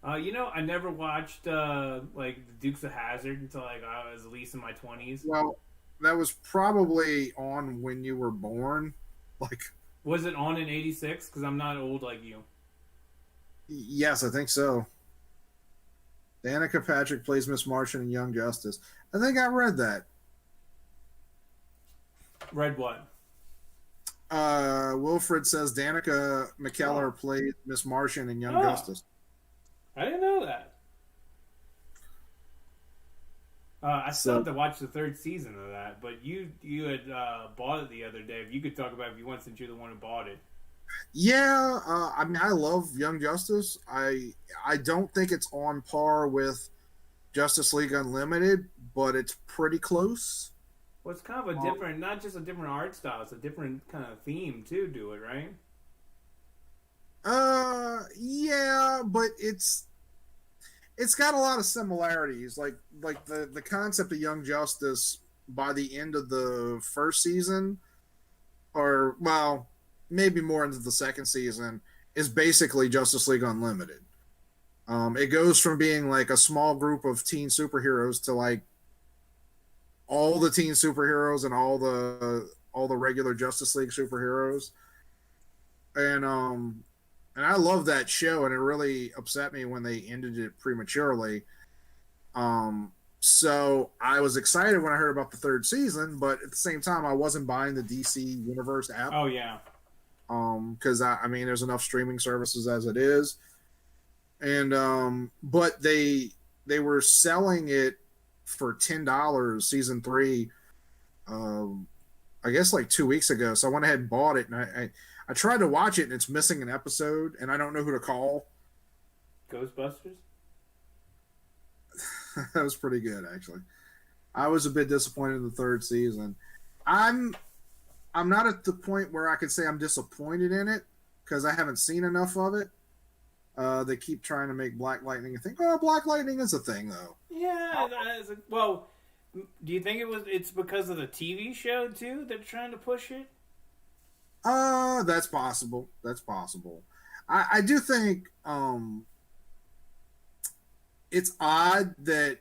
I never watched like the Dukes of Hazzard until like I was at least in my 20s. Well, that was probably on when you were born. Like, was it on in '86? Because I'm not old like you. Yes, I think so. Danica Patrick plays Miss Martian in Young Justice. I think I read that. Read what? Wilfred says Danica McKellar played Miss Martian in Young Justice. I didn't know that. I still have to watch the third season of that, but you had bought it the other day. If you could talk about it if you want, since you're the one who bought it. Yeah, I mean, I love Young Justice. I don't think it's on par with Justice League Unlimited, but it's pretty close. Well, it's kind of a different, not just a different art style, it's a different kind of theme too, do it, right? Yeah, but it's got a lot of similarities. Like the concept of Young Justice by the end of the first season, or well, maybe more into the second season, is basically Justice League Unlimited. It goes from being like a small group of teen superheroes to like all the teen superheroes and all the regular Justice League superheroes. And I love that show, and it really upset me when they ended it prematurely. So I was excited when I heard about the third season, but at the same time, I wasn't buying the DC Universe app. Oh yeah. Because I mean, there's enough streaming services as it is, and but they were selling it for $10 season 3. I guess like 2 weeks ago. So I went ahead and bought it, and I tried to watch it, and it's missing an episode, and I don't know who to call. Ghostbusters. That was pretty good, actually. I was a bit disappointed in the third season. I'm not at the point where I could say I'm disappointed in it because I haven't seen enough of it. They keep trying to make Black Lightning a thing. Oh, Black Lightning is a thing, though. Yeah. Well, do you think it's because of the TV show too? They're trying to push it. That's possible. That's possible. I do think it's odd that,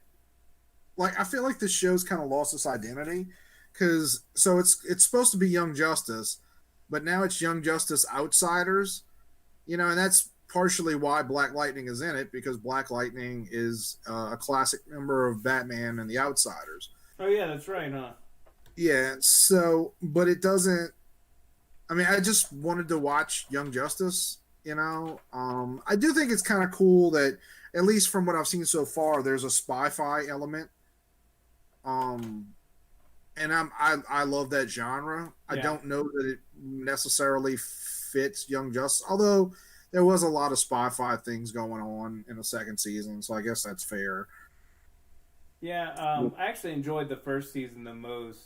like, I feel like the show's kind of lost its identity because so it's supposed to be Young Justice, but now it's Young Justice Outsiders, and that's partially why Black Lightning is in it, because Black Lightning is a classic member of Batman and the Outsiders. Oh yeah, that's right, huh? Yeah. So, but it doesn't. I mean, I just wanted to watch Young Justice. I do think it's kind of cool that, at least from what I've seen so far, there's a spy-fi element. And I love that genre. Yeah. I don't know that it necessarily fits Young Justice, although there was a lot of spy-fi things going on in the second season, so I guess that's fair. Yeah, I actually enjoyed the first season the most.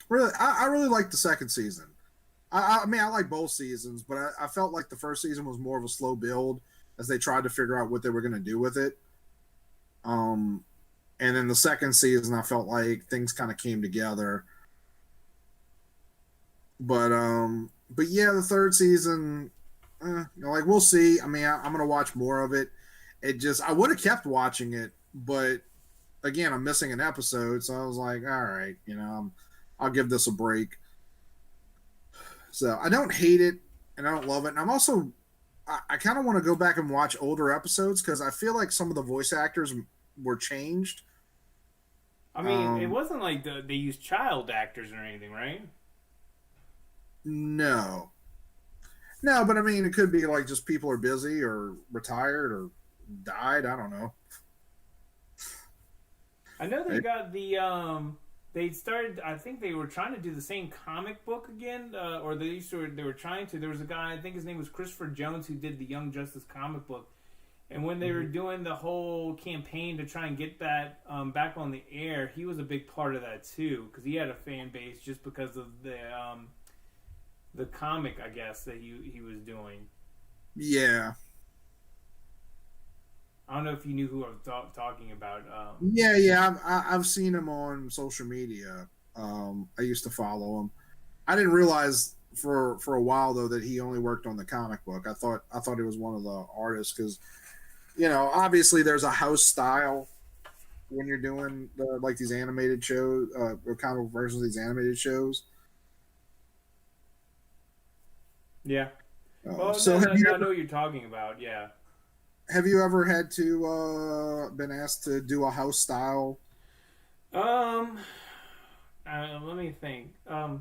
Really, I really liked the second season. I mean, I like both seasons, but I felt like the first season was more of a slow build as they tried to figure out what they were going to do with it. And then the second season, I felt like things kind of came together. But yeah, the third season, like, we'll see. I mean, I'm going to watch more of it. I would have kept watching it, but again, I'm missing an episode, so I was like, all right, I'll give this a break. So I don't hate it and I don't love it. And I'm also, I kind of want to go back and watch older episodes because I feel like some of the voice actors were changed. I mean, it wasn't like they used child actors or anything, right? No, but I mean, it could be like just people are busy or retired or died. I don't know. I know they got the they started. I think they were trying to do the same comic book again, or they were trying to. There was a guy, I think his name was Christopher Jones, who did the Young Justice comic book. And when they were doing the whole campaign to try and get that back on the air, he was a big part of that too, because he had a fan base just because of the comic, I guess, that he was doing. Yeah. I don't know if you knew who I was talking about. Yeah, I've seen him on social media. I used to follow him. I didn't realize for a while though that he only worked on the comic book. I thought he was one of the artists because, obviously there's a house style when you're doing like these animated shows, or comic versions of these animated shows. Yeah. Well, so I know what you're talking about. Yeah. Have you ever had to been asked to do a house style? Let me think. No,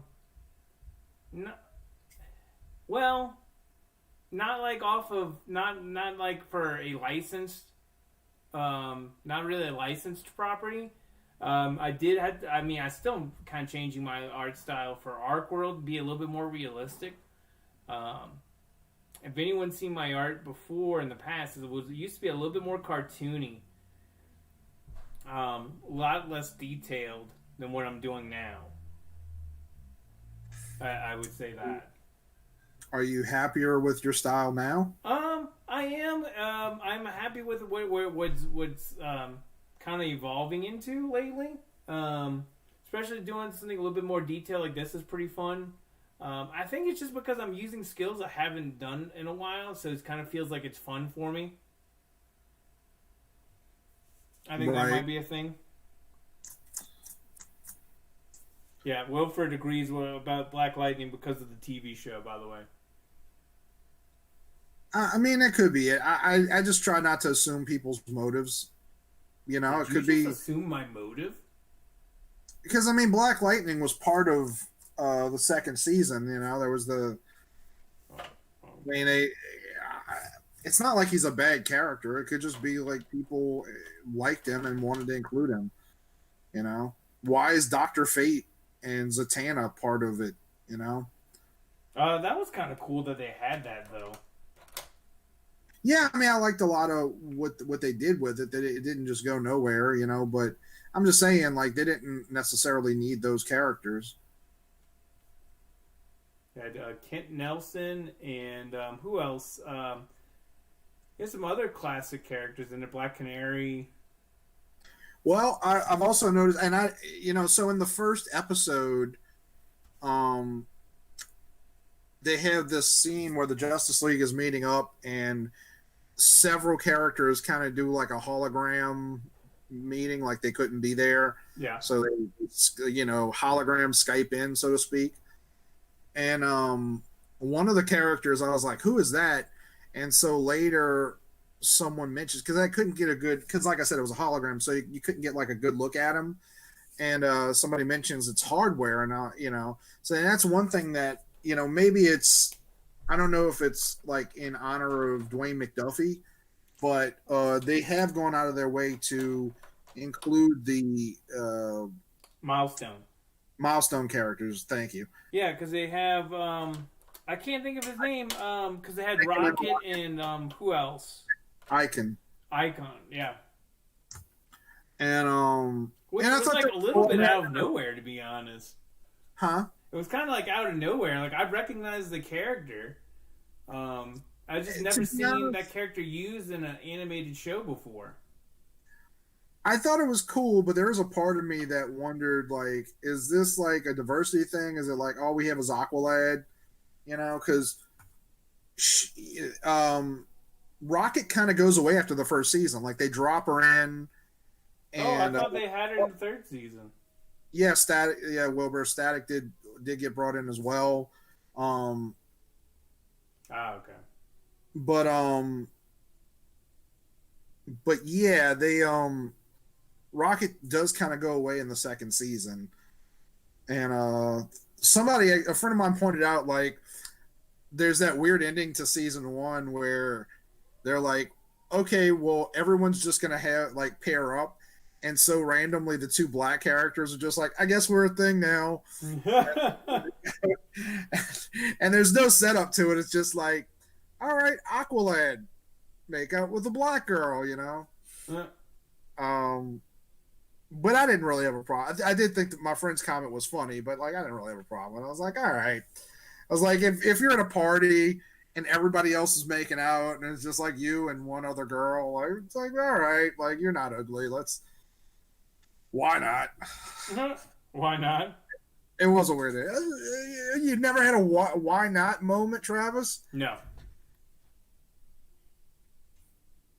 well, not like off of not like for a licensed, not really a licensed property. I did have. I still am kind of changing my art style for Arkworld, be a little bit more realistic. If anyone's seen my art before in the past, it used to be a little bit more cartoony. A lot less detailed than what I'm doing now. I would say that. Are you happier with your style now? I am. I'm happy with what's kind of evolving into lately. Especially doing something a little bit more detailed like this is pretty fun. I think it's just because I'm using skills I haven't done in a while, so it kind of feels like it's fun for me. I think that might be a thing. Yeah, Wilfred agrees about Black Lightning because of the TV show, by the way. I mean, it could be it. I just try not to assume people's motives. You know, Did it could you be just assume my motive. Because I mean, Black Lightning was part of the second season. You know, there was the. I mean, it's not like he's a bad character. It could just be like people liked him and wanted to include him. You know, why is Dr. Fate and Zatanna part of it? You know. That was kind of cool that they had that though. Yeah, I mean, I liked a lot of what they did with it. That it didn't just go nowhere, you know. But I'm just saying, like, they didn't necessarily need those characters. Had Kent Nelson and who else? There's some other classic characters in the Black Canary. Well, I've also noticed, and so in the first episode, they have this scene where the Justice League is meeting up, and several characters kind of do like a hologram meeting, like they couldn't be there. Yeah. So they, hologram Skype in, so to speak. And one of the characters, I was like, "Who is that?" And so later, someone mentions, because I couldn't get because like I said, it was a hologram, so you couldn't get like a good look at him. And somebody mentions it's hardware, and so that's one thing that maybe it's. I don't know if it's like in honor of Dwayne McDuffie, but they have gone out of their way to include the milestone characters. Thank you. Yeah, because they have I can't think of his name because they had Rocket and who else? Icon, yeah. And which was like a little bit out of nowhere, to be honest. Huh? It was kind of like out of nowhere. Like, I recognized the character. I just never seen that character used in an animated show before. I thought it was cool, but there was a part of me that wondered, like, is this like a diversity thing? Is it like all we have is Aqualad? Because Rocket kind of goes away after the first season. Like, they drop her in. And, I thought they had her in the third season. Yeah, Static. Yeah, Wilbur Static did get brought in as well. Okay. But yeah, they Rocket does kind of go away in the second season, and a friend of mine pointed out, like, there's that weird ending to season 1 where they're like, okay, well, everyone's just gonna have like pair up. And so randomly, the two black characters are just like, I guess we're a thing now. And there's no setup to it. It's just like, all right, Aqualad, make out with a black girl, Yeah. But I didn't really have a problem. I did think that my friend's comment was funny, but like I didn't really have a problem. And I was like, all right. I was like, if you're at a party and everybody else is making out and it's just like you and one other girl, like, it's like, all right, like, you're not ugly. Why not? Why not? It was a weird day. You never had a why not moment, Travis? No.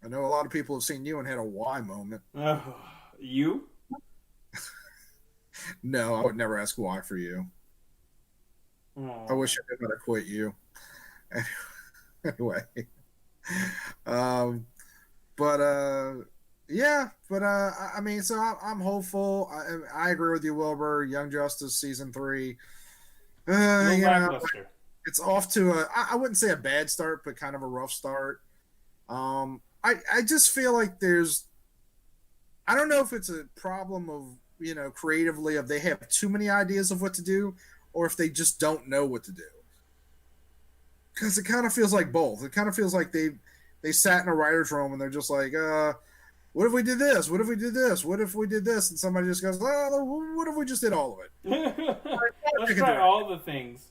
I know a lot of people have seen you and had a why moment. You? No, I would never ask why for you. Aww. I wish I knew how to quit you. Anyway. Yeah, but I mean, so I'm hopeful. I agree with you, Wilbur. Young Justice season 3. It's off to I wouldn't say a bad start, but kind of a rough start. I just feel like I don't know if it's a problem of creatively if they have too many ideas of what to do, or if they just don't know what to do. Because it kind of feels like both. It kind of feels like they sat in a writer's room and they're just like, what if we did this? What if we did this? What if we did this? And somebody just goes, oh, what if we just did all of it? Let's try all the things.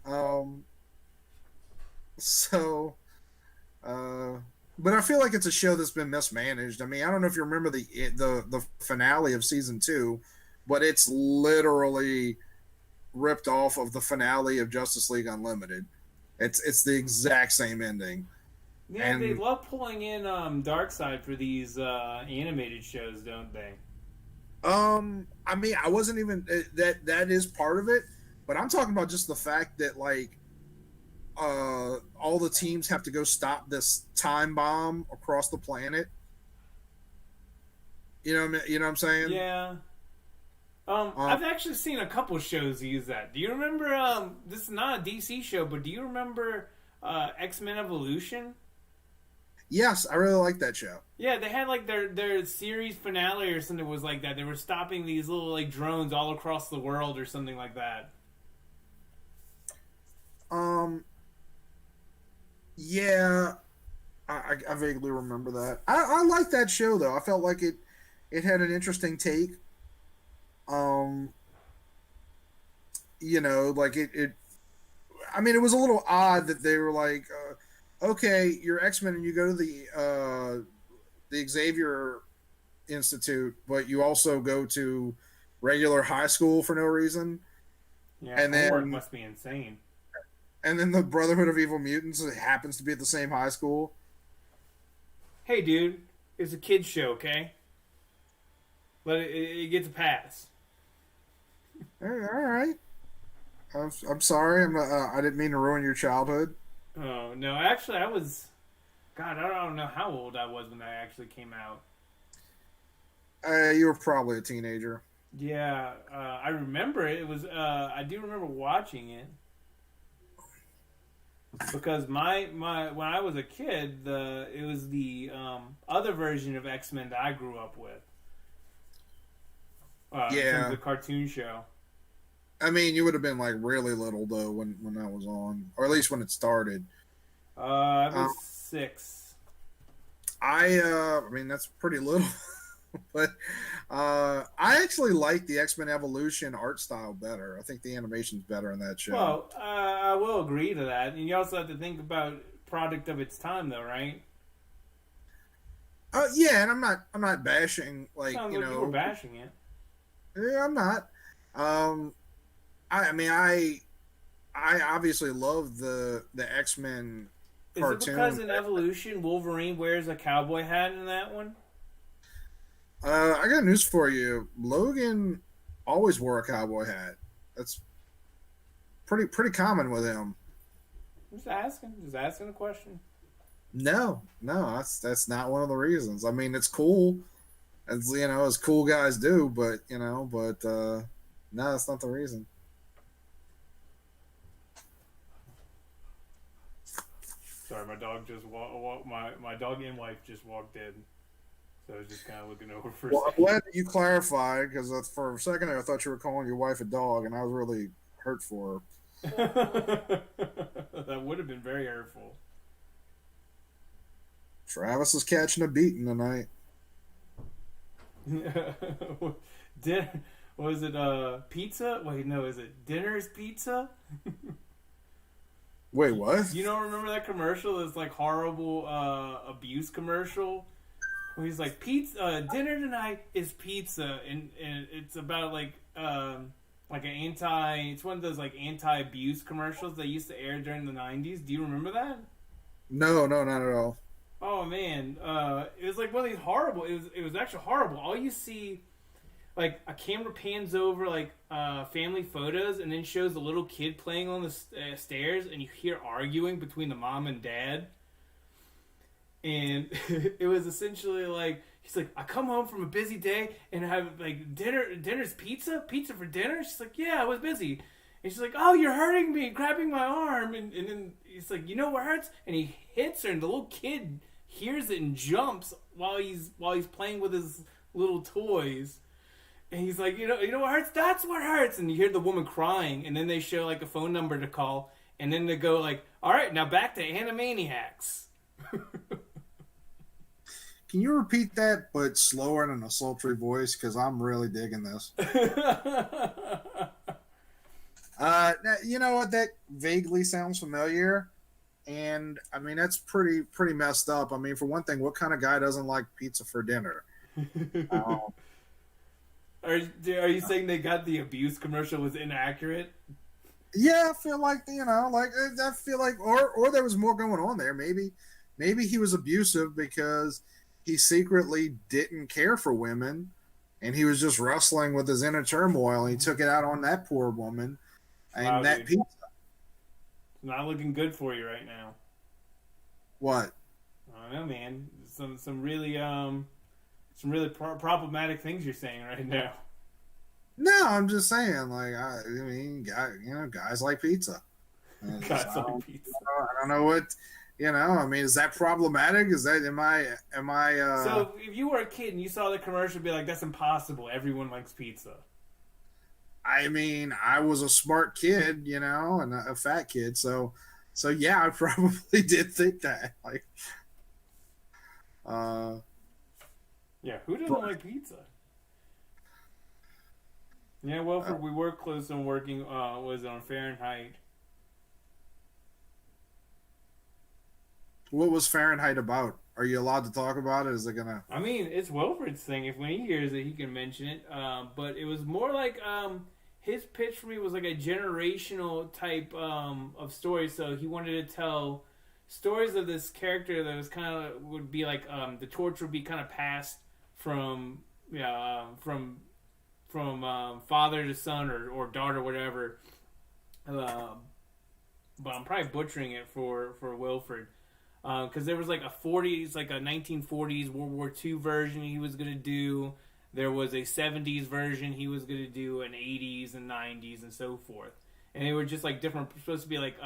Um, so, uh, but I feel like it's a show that's been mismanaged. I mean, I don't know if you remember the finale of season 2, but it's literally ripped off of the finale of Justice League Unlimited. It's the exact same ending. Yeah, they And love pulling in Darkseid for these animated shows, don't they? I mean, I wasn't even that is part of it, but I'm talking about just the fact that like all the teams have to go stop this time bomb across the planet. You know what I'm saying? Yeah. Um, I've actually seen a couple shows use that. Do you remember? This is not a DC show, but do you remember X-Men Evolution? yes, I really like that show. Yeah, they had like their series finale or something was like that. They were stopping these little like drones all across the world or something like that. Um, yeah, I vaguely remember that. I like that show though. I felt like it had an interesting take. Um, like it. I mean, it was a little odd that they were like, okay, you're X Men and you go to the Xavier Institute, but you also go to regular high school for no reason. Yeah, And homework then must be insane. the Brotherhood of Evil Mutants happens to be at the same high school. Hey, dude, it's a kids show, okay? But it gets a pass. All right. I'm sorry. I didn't mean to ruin your childhood. Oh no, actually, I was. God, I don't know how old I was when that actually came out. You were probably a teenager. Yeah, I remember it. It was. I do remember watching it because my when I was a kid, it was the other version of X Men that I grew up with. In terms of the cartoon show. I mean, you would have been like really little though when that was on, or at least when it started. I Um, was 6. I mean that's pretty little, but I actually like the X Men Evolution art style better. I think the animation's better in that show. Well, I will agree to that, and you also have to think about product of its time, though, right? Yeah, and I'm not bashing Sounds like you were bashing it. Yeah, I'm not. Um, I mean I obviously love the X Men Is it cartoon. because in Evolution, Wolverine wears a cowboy hat in that one? I got news for you. Logan always wore a cowboy hat. That's pretty common with him. Just asking a question. No, that's not one of the reasons. I mean, it's cool, as as cool guys do, but no, that's not the reason. Sorry, my dog just my dog and wife just walked in, so I was just kind of looking over for a Well, I'm second. glad that you clarified because for a second there, I thought you were calling your wife a dog, and I was really hurt for her. That would have been very hurtful. Travis is catching a beating tonight. Dinner, was it pizza? Wait, no, is it dinner's pizza? Wait, what? You don't remember that commercial? It's like horrible abuse commercial where he's like, "Pizza, dinner tonight is pizza," and it's about like an anti. It's one of those like anti-abuse commercials they used to air during the '90s. Do you remember that? No, not at all. Oh man, it was like one of these horrible. It was actually horrible. All you see, like a camera pans over like family photos and then shows the little kid playing on the stairs, and you hear arguing between the mom and dad. And it was essentially like he's like, I come home from a busy day and I have like dinner's pizza for dinner. She's like, yeah, I was busy. And she's like, oh, you're hurting me, grabbing my arm. And then he's like, you know what hurts? And he hits her, and the little kid hears it and jumps while he's playing with his little toys. And he's like, you know what hurts? That's what hurts. And you hear the woman crying, and then they show like a phone number to call, and then they go like, all right, now back to Animaniacs. Can you repeat that, but slower and in a sultry voice? Because I'm really digging this. You know what? That vaguely sounds familiar, and I mean that's pretty messed up. I mean, for one thing, what kind of guy doesn't like pizza for dinner? Um, Are you saying they got the abuse commercial was inaccurate? yeah, I feel like I feel like, or there was more going on there. Maybe he was abusive because he secretly didn't care for women, and he was just wrestling with his inner turmoil, and he took it out on that poor woman Wow, and that dude, pizza. it's not looking good for you right now. What? I don't know, man. Some really problematic things you're saying right now. No, I'm just saying, like, guys like pizza. Guys like pizza. I don't know what, I mean, is that problematic? Is that, am I, So if you were a kid and you saw the commercial, be like, that's impossible. Everyone likes pizza. I mean, I was a smart kid, and a fat kid. So yeah, I probably did think that. Like, yeah, who doesn't like pizza? Yeah, well, we were close on working. Was on Fahrenheit. What was Fahrenheit about? Are you allowed to talk about it? Is it gonna? I mean, it's Wilfred's thing. If when he hears it, he can mention it. But it was more like his pitch for me was like a generational type of story. So he wanted to tell stories of this character that was kind of would be like the torch would be kind of passed from father to son or daughter, whatever. But I'm probably butchering it for Wilfred. Because there was like a 1940s World War II version he was going to do. There was a 70s version he was going to do, an 80s and 90s and so forth. And they were just like different, supposed to be like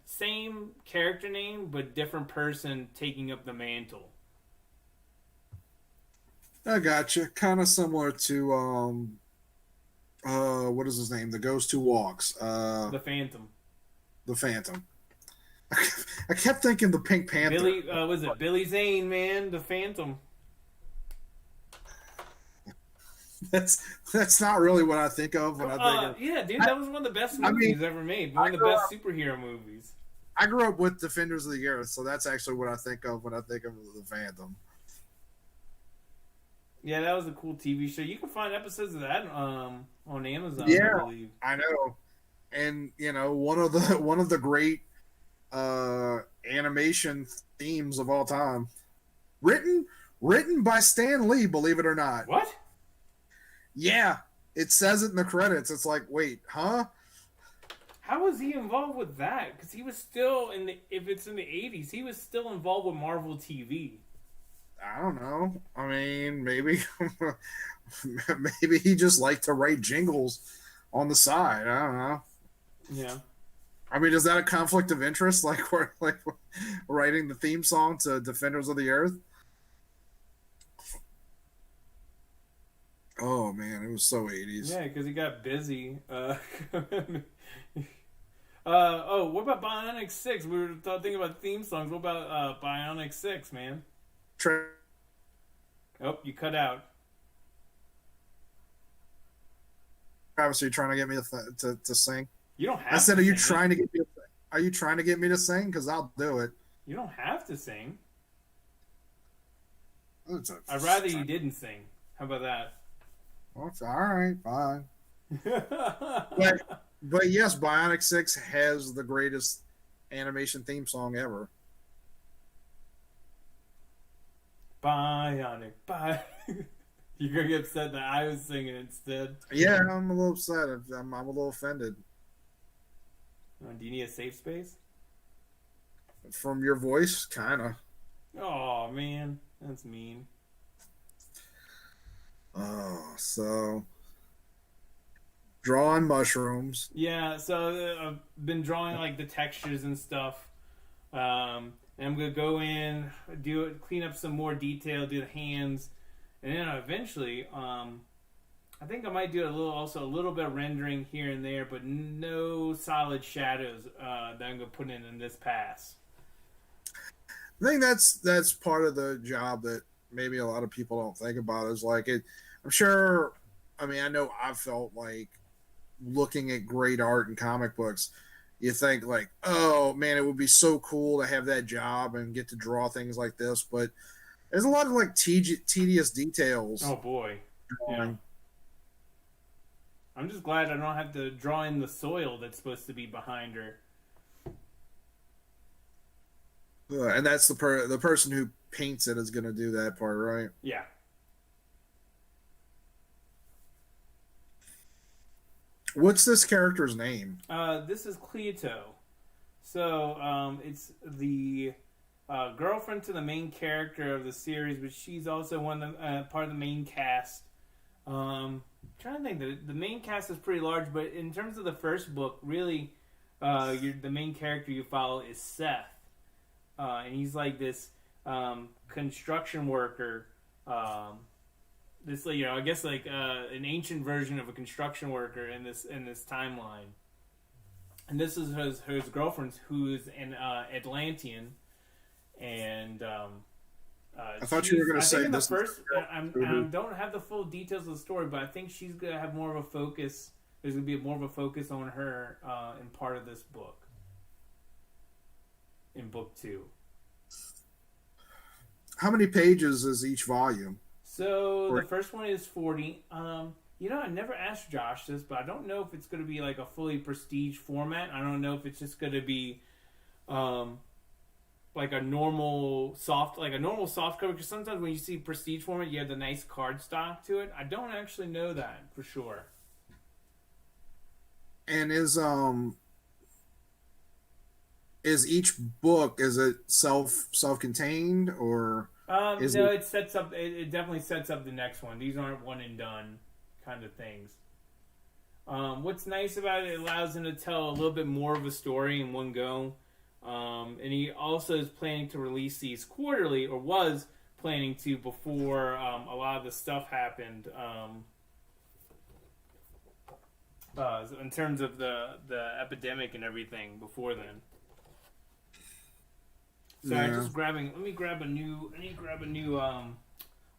same character name, but different person taking up the mantle. I gotcha. Kind of similar to what is his name? The Ghost Who Walks. The Phantom. The Phantom. I kept thinking the Pink Panther. Was it Billy Zane, man? The Phantom. That's not really what I think of when I think of. Yeah, dude, that was one of the best movies ever made. One of the best superhero movies. I grew up with Defenders of the Earth, so that's actually what I think of when I think of the Phantom. Yeah, that was a cool TV show. You can find episodes of that on Amazon. Yeah, I believe. I know. And one of the great animation themes of all time, written by Stan Lee. Believe it or not. What? Yeah, it says it in the credits. It's like, wait, huh? How was he involved with that? Because he was still if it's in the 80s, he was still involved with Marvel TV. I don't know. I mean, maybe maybe he just liked to write jingles on the side. I don't know. Yeah. I mean, is that a conflict of interest? Like writing the theme song to Defenders of the Earth? Oh man, it was so 80s. Yeah, because he got busy. What about Bionic 6? We were thinking about theme songs. What about Bionic 6, man? Oh, you cut out. Travis, are you trying to get me to sing? You don't have. I said, are you trying to get me? Are you trying to get me to sing? Because I'll do it. You don't have to sing. I'd rather you didn't sing. How about that? Well, it's all right, fine. but yes, Bionic 6 has the greatest animation theme song ever. Bionic. You're going to get upset that I was singing instead. Yeah, I'm a little upset. I'm a little offended. Do you need a safe space? From your voice, kind of. Oh, man. That's mean. Oh, so drawing mushrooms. Yeah, so I've been drawing like the textures and stuff. And I'm gonna go in, clean up some more detail, do the hands, and then eventually, I think I might do a little bit of rendering here and there, but no solid shadows that I'm gonna put in this pass. I think that's part of the job that maybe a lot of people don't think about is like it. I'm sure. I mean, I know I felt like looking at great art and comic books, you think like, oh man, it would be so cool to have that job and get to draw things like this. But there's a lot of like tedious details. Oh boy, yeah. I'm just glad I don't have to draw in the soil that's supposed to be behind her. And that's the person who paints it is going to do that part, right? Yeah. What's this character's name? This is Cleoto. So it's the girlfriend to the main character of the series, but she's also one of the, part of the main cast. I'm trying to think, the main cast is pretty large, but in terms of the first book, really, the main character you follow is Seth. And he's like this construction worker. This, I guess like an ancient version of a construction worker in this timeline. And this is his girlfriend, who's an Atlantean, and I thought you were going to say this. First, I don't have the full details of the story, but I think she's going to have more of a focus. There's going to be more of a focus on her in part of this book. In book 2. How many pages is each volume? So the first one is 40. I never asked Josh this, but I don't know if it's going to be like a fully prestige format. I don't know if it's just going to be like a normal soft cover. Because sometimes when you see prestige format, you have the nice card stock to it. I don't actually know that for sure. And is each book, is it self-contained, or it sets up, it definitely sets up the next one. These aren't one and done kind of things. What's nice about it allows him to tell a little bit more of a story in one go. And he also is planning to release these quarterly, or was planning to, before a lot of the stuff happened. In terms of the epidemic and everything before then. So yeah. let me grab a new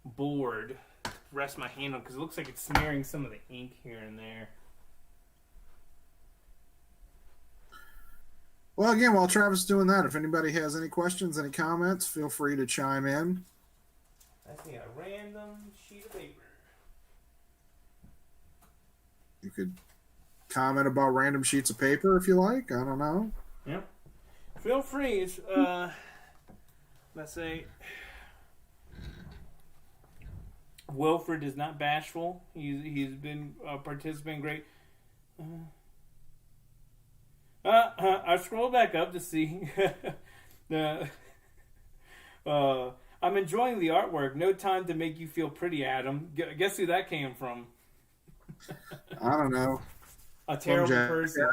board to rest my hand on, because it looks like it's smearing some of the ink here and there. Well, again, while Travis is doing that, if anybody has any questions, any comments, feel free to chime in. I see a random sheet of paper. You could comment about random sheets of paper if you like. I don't know. Yeah. Feel free. It's, let's say Wilfred is not bashful. He's been participating great. I scrolled back up to see I'm enjoying the artwork. No time to make you feel pretty, Adam. Guess who that came from? I don't know. A terrible person.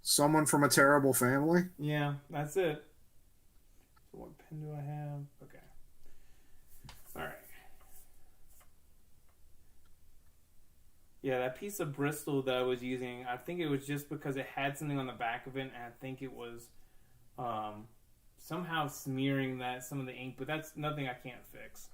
Someone from a terrible family? Yeah, that's it. So what pen do I have? Okay. All right. Yeah, that piece of Bristol that I was using, I think it was just because it had something on the back of it, and I think it was somehow smearing some of the ink, but that's nothing I can't fix.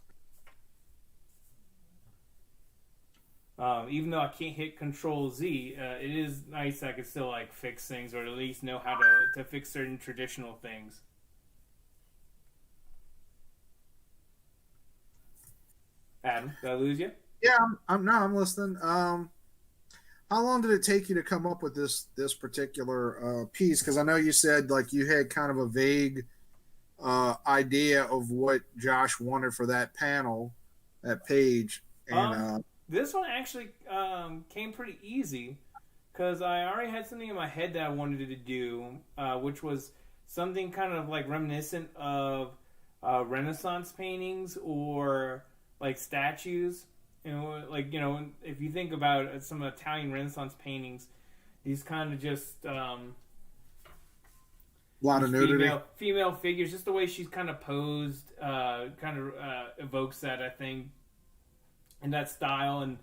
Even though I can't hit Control Z, it is nice I can still like fix things, or at least know how to fix certain traditional things. Adam, did I lose you? Yeah, I'm listening. How long did it take you to come up with this particular piece? Because I know you said like you had kind of a vague idea of what Josh wanted for that panel, that page, and this one actually came pretty easy, because I already had something in my head that I wanted to do, which was something kind of like reminiscent of Renaissance paintings or like statues. If you think about some Italian Renaissance paintings, these kind of just a lot of nudity, female figures. Just the way she's kind of posed, evokes that, I think, in that style, and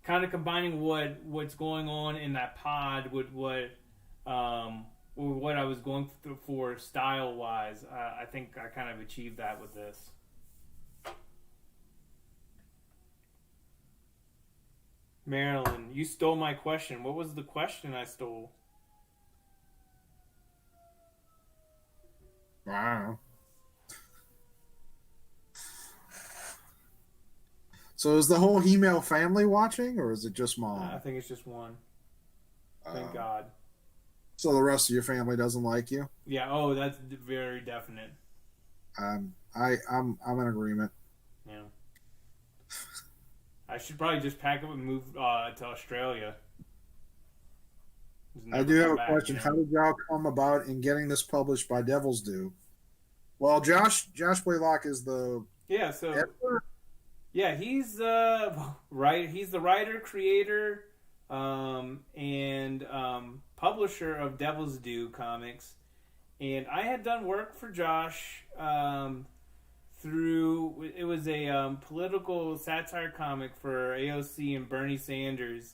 kind of combining what's going on in that pod with what I was going for style wise. I think I kind of achieved that with this. Marilyn, you stole my question. What was the question I stole? Wow. So is the whole He-Mail family watching, or is it just mom? I think it's just one. Thank God. So the rest of your family doesn't like you? Yeah. Oh, that's very definite. I'm in agreement. Yeah. I should probably just pack up and move to Australia. I do have a question. How did y'all come about in getting this published by Devil's Due? Well, Josh Blaylock is the editor? Yeah, he's he's the writer, creator, and publisher of Devil's Due comics. And I had done work for Josh through it was a political satire comic for AOC and Bernie Sanders.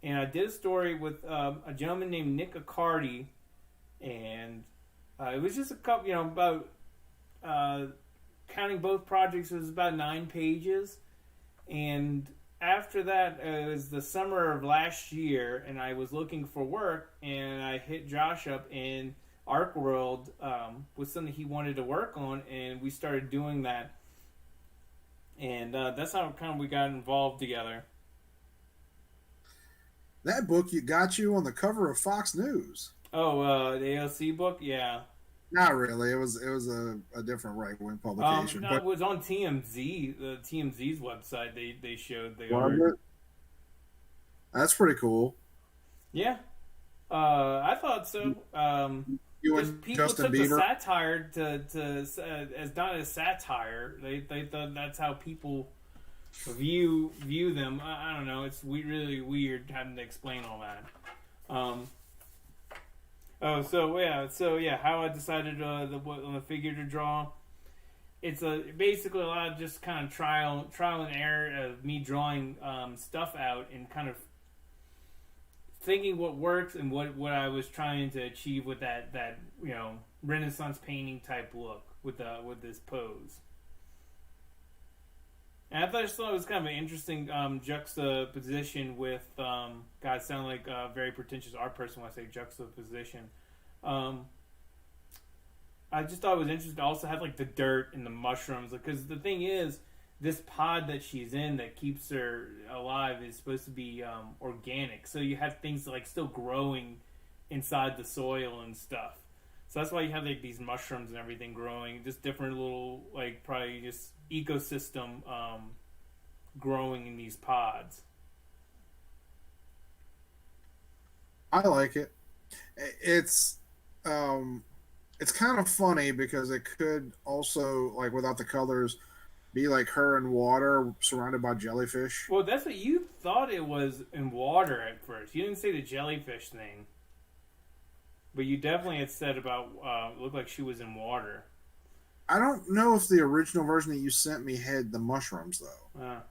And I did a story with a gentleman named Nick Accardi, and it was just a couple, about counting both projects, it was about 9 pages. And after that, it was the summer of last year, and I was looking for work, and I hit Josh up in Arkworld with something he wanted to work on, and we started doing that. And that's how kind of we got involved together. That book got you on the cover of Fox News. Oh, the AOC book, yeah. Not really. It was a different right wing publication. No, it was on TMZ, the TMZ's website. They showed the art. That's pretty cool. Yeah, I thought so. You and people Justin took Bieber? the satire to as not as satire. They thought that's how people view them. I don't know. It's really weird having to explain all that. So how I decided on the figure to draw. It's basically a lot of just kind of trial and error of me drawing stuff out and kind of thinking what works and what I was trying to achieve with that Renaissance painting type look with this pose. And I thought it was kind of an interesting juxtaposition with, God, sound like a very pretentious art person when I say juxtaposition. I just thought it was interesting to also have like the dirt and the mushrooms, because the thing is, this pod that she's in that keeps her alive is supposed to be organic. So you have things like still growing inside the soil and stuff. So that's why you have like these mushrooms and everything growing, just different little like probably just ecosystem growing in these pods. I like it. It's kind of funny because it could also, like, without the colors, be like her in water surrounded by jellyfish. Well, that's what you thought it was in water at first. You didn't say the jellyfish thing. But you definitely had said about it looked like she was in water. I don't know if the original version that you sent me had the mushrooms, though.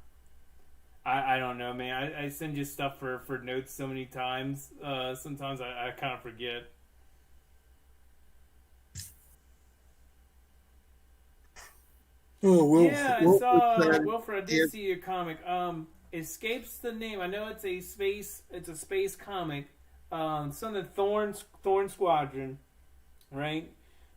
I don't know, man. I send you stuff for notes so many times. Sometimes I kind of forget. Oh, Wilfred, I did see your comic. Escapes the name. I know it's a space comic. Something Thorn Squadron, right?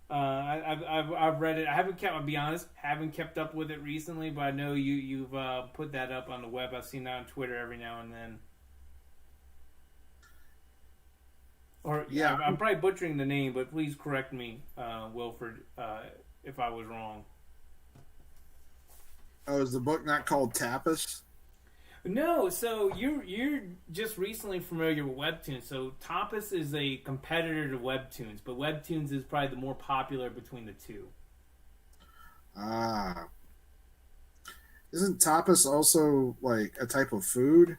I've read it. I'll be honest, haven't kept up with it recently, but I know you've put that up on the web. I've seen that on Twitter every now and then. Or yeah, I'm probably butchering the name, but please correct me, Wilfred, if I was wrong. Oh, is the book not called Tapas? No, so you're just recently familiar with Webtoons. So Tapas is a competitor to Webtoons, but Webtoons is probably the more popular between the two. Ah. Isn't tapas also like a type of food?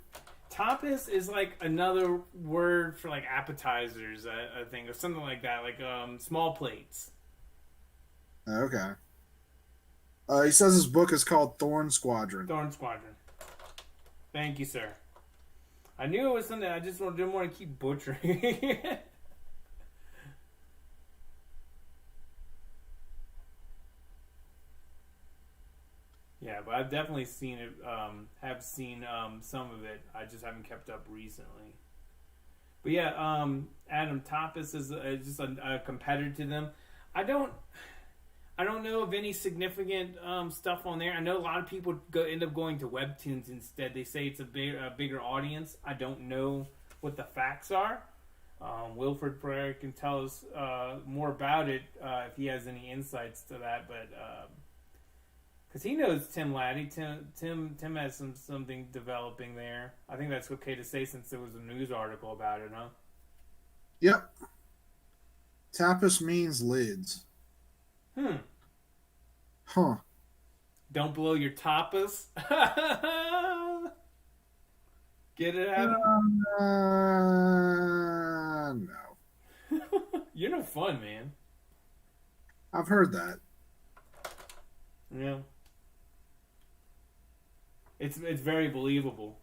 Tapas is like another word for like appetizers, I think, or something like that, like small plates. Okay. He says his book is called Thorn Squadron. Thorn Squadron. Thank you, sir. I knew it was something. I just didn't want to keep butchering. Yeah, but I've definitely seen it. Have seen some of it. I just haven't kept up recently. But yeah, Adam Tapas is just a competitor to them. I don't. I don't know of any significant stuff on there. I know a lot of people end up going to webtoons instead. They say it's a bigger audience. I don't know what the facts are. Wilfred Pereira can tell us more about it if he has any insights to that. But because he knows Tim Laddie, Tim has something developing there. I think that's okay to say since there was a news article about it, huh? Yep. Tapas means lids. Huh. Don't blow your tapas. Get it, Adam? No. You're no fun, man. I've heard that. Yeah. It's very believable.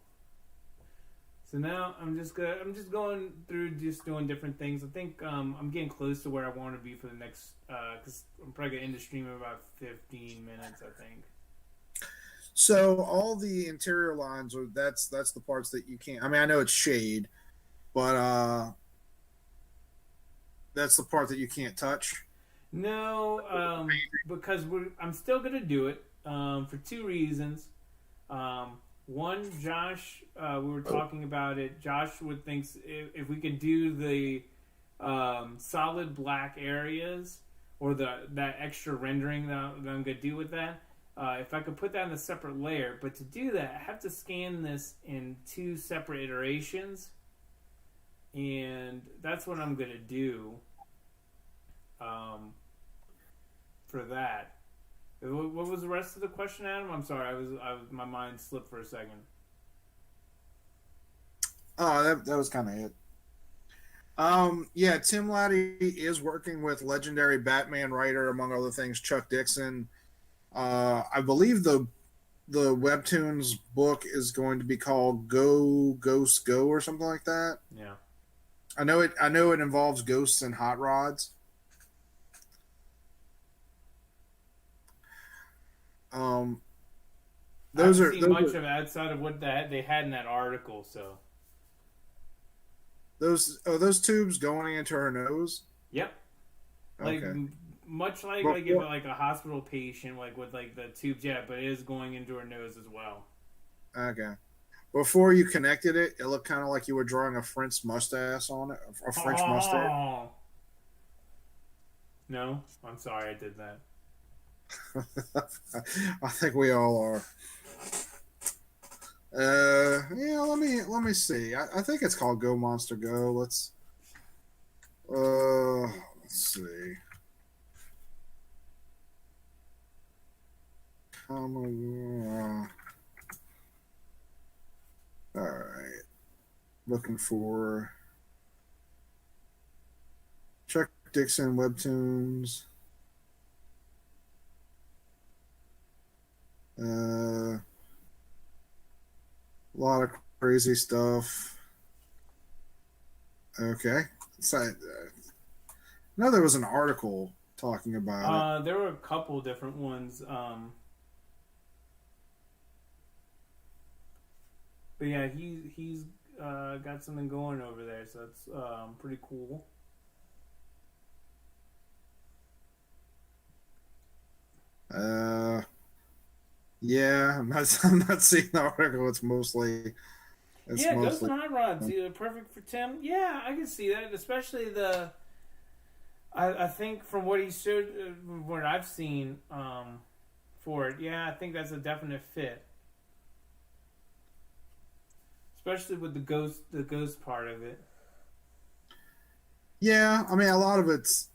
So now I'm just going through just doing different things. I think I'm getting close to where I want to be for the next because I'm probably gonna end the stream in about 15 minutes. I think. So all the interior lines are that's the parts that you can't. I mean, I know it's shade, but that's the part that you can't touch. No, because I'm still gonna do it for two reasons. One, Josh, we were talking about it. Josh would think if we could do the solid black areas or that extra rendering that I'm going to do with that, if I could put that in a separate layer. But to do that, I have to scan this in two separate iterations. And that's what I'm going to do for that. What was the rest of the question, Adam? I'm sorry, I was my mind slipped for a second. Oh, that was kind of it. Yeah, Tim Laddie is working with legendary Batman writer, among other things, Chuck Dixon. I believe the webtoons book is going to be called Go Ghost Go or something like that. Yeah. I know it involves ghosts and hot rods. Those I haven't seen much of it outside of what they had in that article. So those tubes going into her nose. Yep. Like okay. Much like if like a hospital patient, like with like the tubes, yeah, but it is going into her nose as well. Okay. Before you connected it, it looked kind of like you were drawing a French mustache on it. A French mustache. No, I'm sorry, I did that. I think we all are. Yeah. Let me see. I think it's called Go Monster Go. Let's see. All right. Looking for Chuck Dixon webtoons. A lot of crazy stuff. Okay. So, no, there was an article talking about it. There were a couple different ones. But yeah, he's got something going over there, so that's pretty cool. Yeah, I'm not seeing the article. It's mostly. Ghost and Hot Rods, perfect for Tim. Yeah, I can see that, especially the. I think from what he showed, what I've seen for it, yeah, I think that's a definite fit. Especially with the ghost part of it. Yeah, I mean, a lot of it's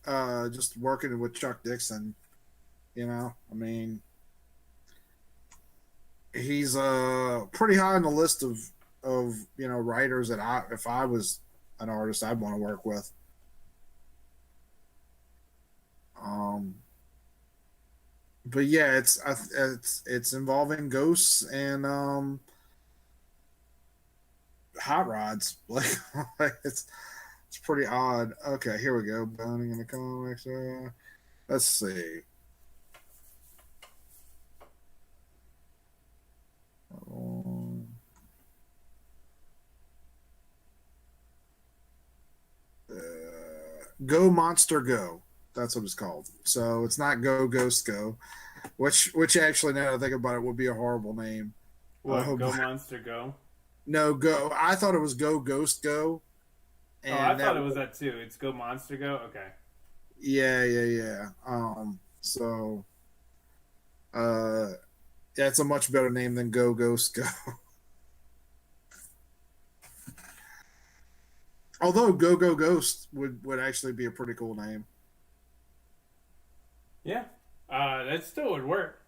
just working with Chuck Dixon. You know, I mean, he's pretty high on the list of writers that if I was an artist, I'd want to work with. But yeah, it's involving ghosts and hot rods. Like it's pretty odd. Okay, here we go. Boning in the comics. Let's see. Go Monster Go. That's what it's called. So it's not Go Ghost Go, which actually, now that I think about it, would be a horrible name. What? Go Monster Go? No, Go. I thought it was Go Ghost Go. And I thought it was that too. It's Go Monster Go. Okay. Yeah. So, that's a much better name than Go Ghost Go. Although Go Go Ghost would actually be a pretty cool name. Yeah, that still would work.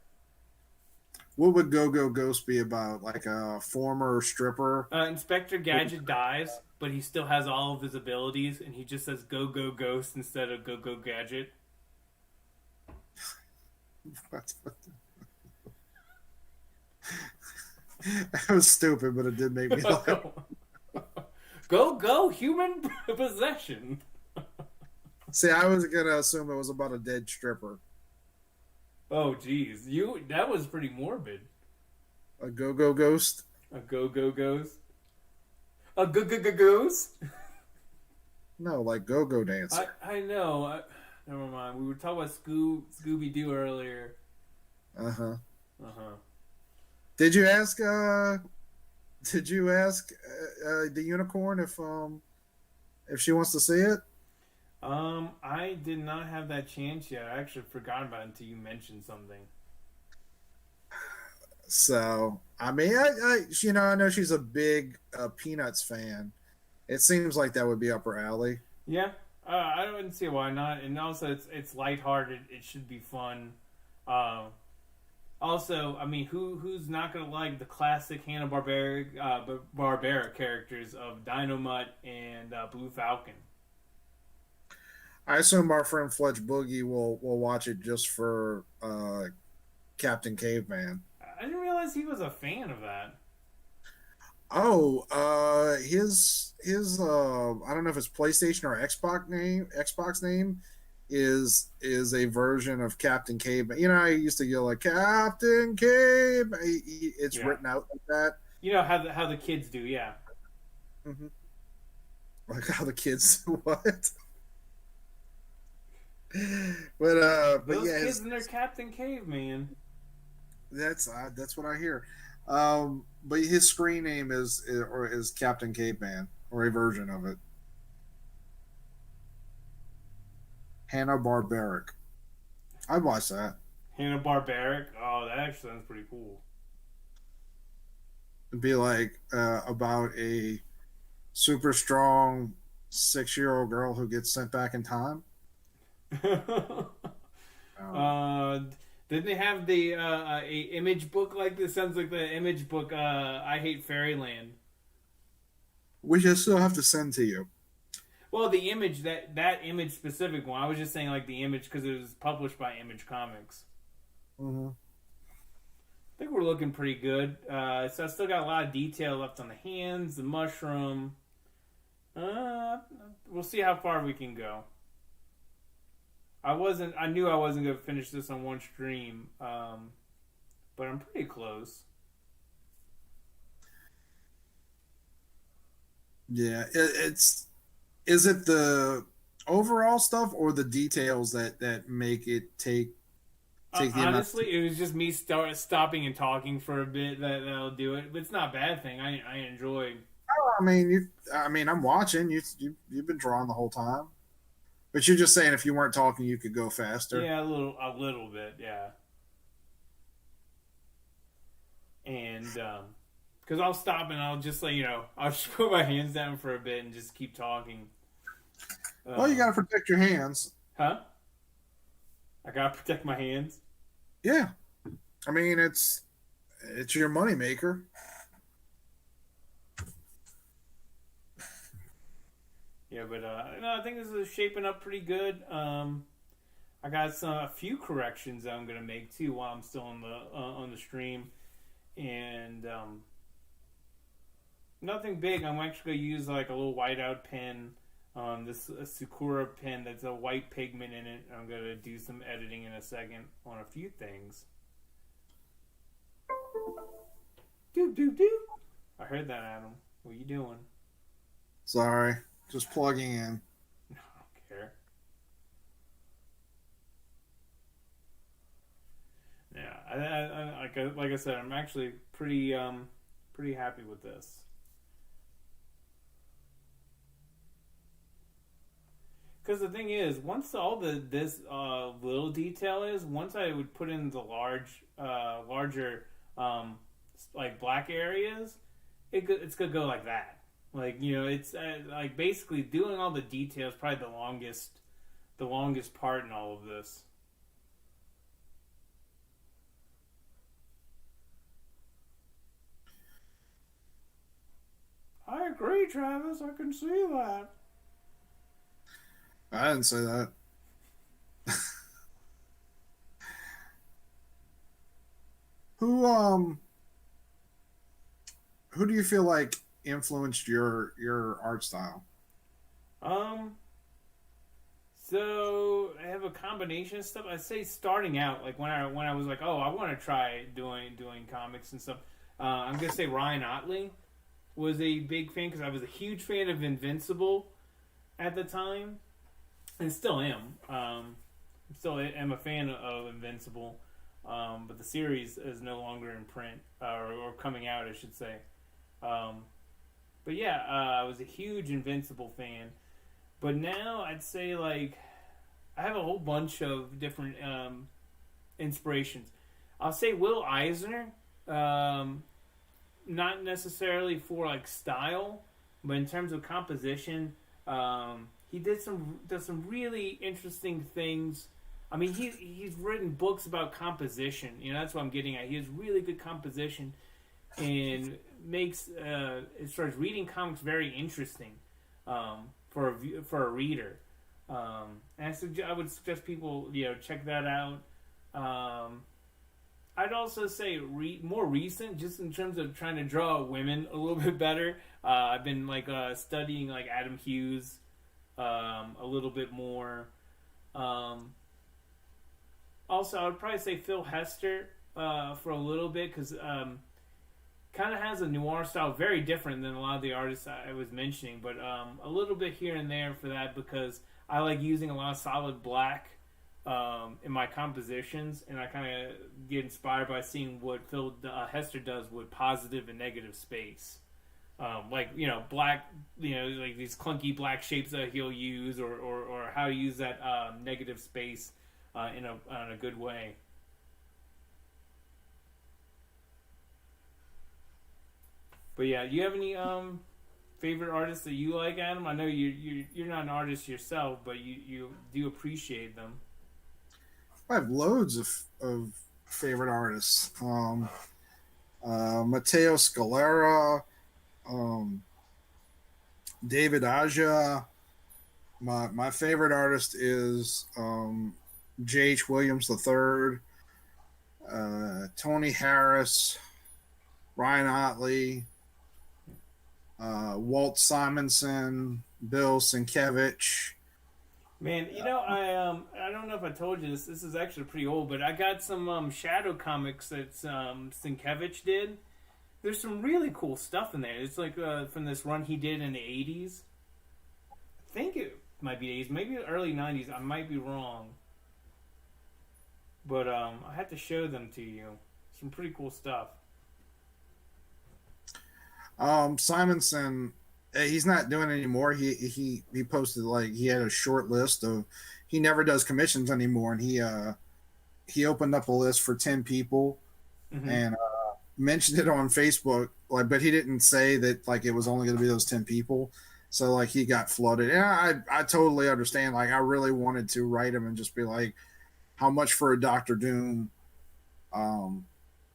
What would Go Go Ghost be about? Like a former stripper? Inspector Gadget dies, but he still has all of his abilities, and he just says Go Go Ghost instead of Go Go Gadget. That was stupid, but it did make me laugh. Go human possession. See, I was gonna assume it was about a dead stripper. Oh, geez, that was pretty morbid. A Go Go Ghost. A Go Go Ghost. A Go Go Go Ghost. No, like Go Go Dancer. I know. Never mind. We were talking about Scooby Doo earlier. Did you ask? Did you ask the unicorn if she wants to see it? I did not have that chance yet. I actually forgot about it until you mentioned something. So, I mean, I know she's a big Peanuts fan. It seems like that would be up her alley. Yeah, I don't see why not. And also, it's lighthearted. It should be fun. Also, I mean, who's not gonna like the classic Hanna-Barbera characters of Dynomutt and Blue Falcon? I assume our friend Fletch Boogie will watch it just for Captain Caveman. I didn't realize he was a fan of that. Oh, his I don't know if it's PlayStation or Xbox name is a version of Captain Caveman. You know, I used to yell like Captain Cave. It's written out like that. You know how the kids do, yeah. Mm-hmm. Like how the kids what? But Those yeah, kids and their Captain Caveman. That's what I hear. But his screen name is Captain Caveman, or a version of it. Hanna-Barberic. I'd watch that. Hanna-Barberic? Oh, that actually sounds pretty cool. It'd be like about a super strong 6-year-old girl who gets sent back in time. Didn't they have the a image book like this? Sounds like the image book I Hate Fairyland. Which I still have to send to you. Well, the image, that image specific one. I was just saying like the image because it was published by Image Comics. Mm-hmm. I think we're looking pretty good. So I still got a lot of detail left on the hands, the mushroom. We'll see how far we can go. I knew I wasn't going to finish this on one stream, but I'm pretty close. Yeah, is it the overall stuff or the details that make it take the honestly, it was just me stopping and talking for a bit that'll do it. But it's not a bad thing. I enjoy. Oh, I mean, I'm watching. You've been drawing the whole time. But you're just saying if you weren't talking, you could go faster. Yeah, a little bit, yeah. And because I'll stop and I'll just I'll just put my hands down for a bit and just keep talking. Well, you got to protect your hands. Huh? I got to protect my hands? Yeah. I mean, it's your moneymaker. Yeah, but no, I think this is shaping up pretty good. I got a few corrections that I'm gonna make too while I'm still on the stream, and nothing big. I'm actually gonna use like a little whiteout pen. This a Sakura pen that's a white pigment in it. I'm gonna do some editing in a second on a few things. Doop doop doop. I heard that, Adam. What are you doing? Sorry. Just plugging in. I don't care. Like I said, I'm actually pretty happy with this. Because the thing is, once all this little detail is, once I would put in the larger like black areas, it's gonna go like that. Like it's like basically doing all the details probably the longest part in all of this. I agree, Travis. I can see that. I didn't say that. Who who do you feel like influenced your art style? Um, so I have a combination of stuff. I say starting out, like when I was like, oh, I want to try doing comics and stuff. I'm gonna say Ryan Otley was a big fan because I was a huge fan of Invincible at the time, and still am. Still am a fan of Invincible, but the series is no longer in print or coming out, I should say. Um, but yeah, I was a huge Invincible fan. But now I'd say like I have a whole bunch of different inspirations. I'll say Will Eisner, not necessarily for like style, but in terms of composition, he does some really interesting things. I mean, he's written books about composition. That's what I'm getting at. He has really good composition and makes as far as reading comics very interesting for a reader. And I would suggest people check that out. I'd also say more recent, just in terms of trying to draw women a little bit better. I've been like studying like Adam Hughes a little bit more. Also, I would probably say Phil Hester for a little bit because kind of has a noir style, very different than a lot of the artists I was mentioning, but a little bit here and there for that because I like using a lot of solid black in my compositions, and I kind of get inspired by seeing what Phil Hester does with positive and negative space. Like black, like these clunky black shapes that he'll use, or how to use that negative space in a good way. But yeah, do you have any favorite artists that you like, Adam? I know you're not an artist yourself, but you do appreciate them. I have loads of favorite artists. Matteo Scalera, um, David Aja. My favorite artist is J.H. Williams III, Tony Harris, Ryan Otley, Walt Simonson, Bill Sienkiewicz. Man, I don't know if I told you this. This is actually pretty old, but I got some shadow comics that Sienkiewicz did. There's some really cool stuff in there. It's like from this run he did in the '80s. I think it might be '80s, maybe early '90s. I might be wrong, but I have to show them to you. Some pretty cool stuff. Simonson, he's not doing it anymore. He posted like he had a short list of. He never does commissions anymore, and he opened up a list for 10 people, and mentioned it on Facebook. Like, but he didn't say that like it was only going to be those 10 people. So like he got flooded, and I totally understand. Like I really wanted to write him and just be like, how much for a Doctor Doom?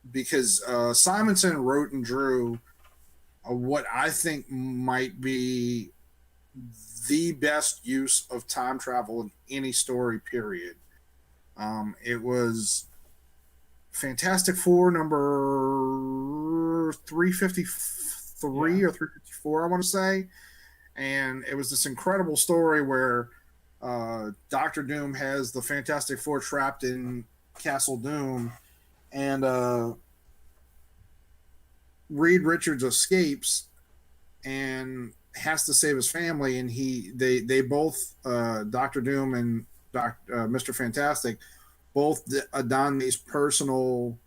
Because Simonson wrote and drew what I think might be the best use of time travel in any story, period. It was Fantastic Four number 353 or 354, I want to say. And it was this incredible story where Doctor Doom has the Fantastic Four trapped in Castle Doom, and Reed Richards escapes and has to save his family, and they both Doctor Doom and Mr. Fantastic both don these personal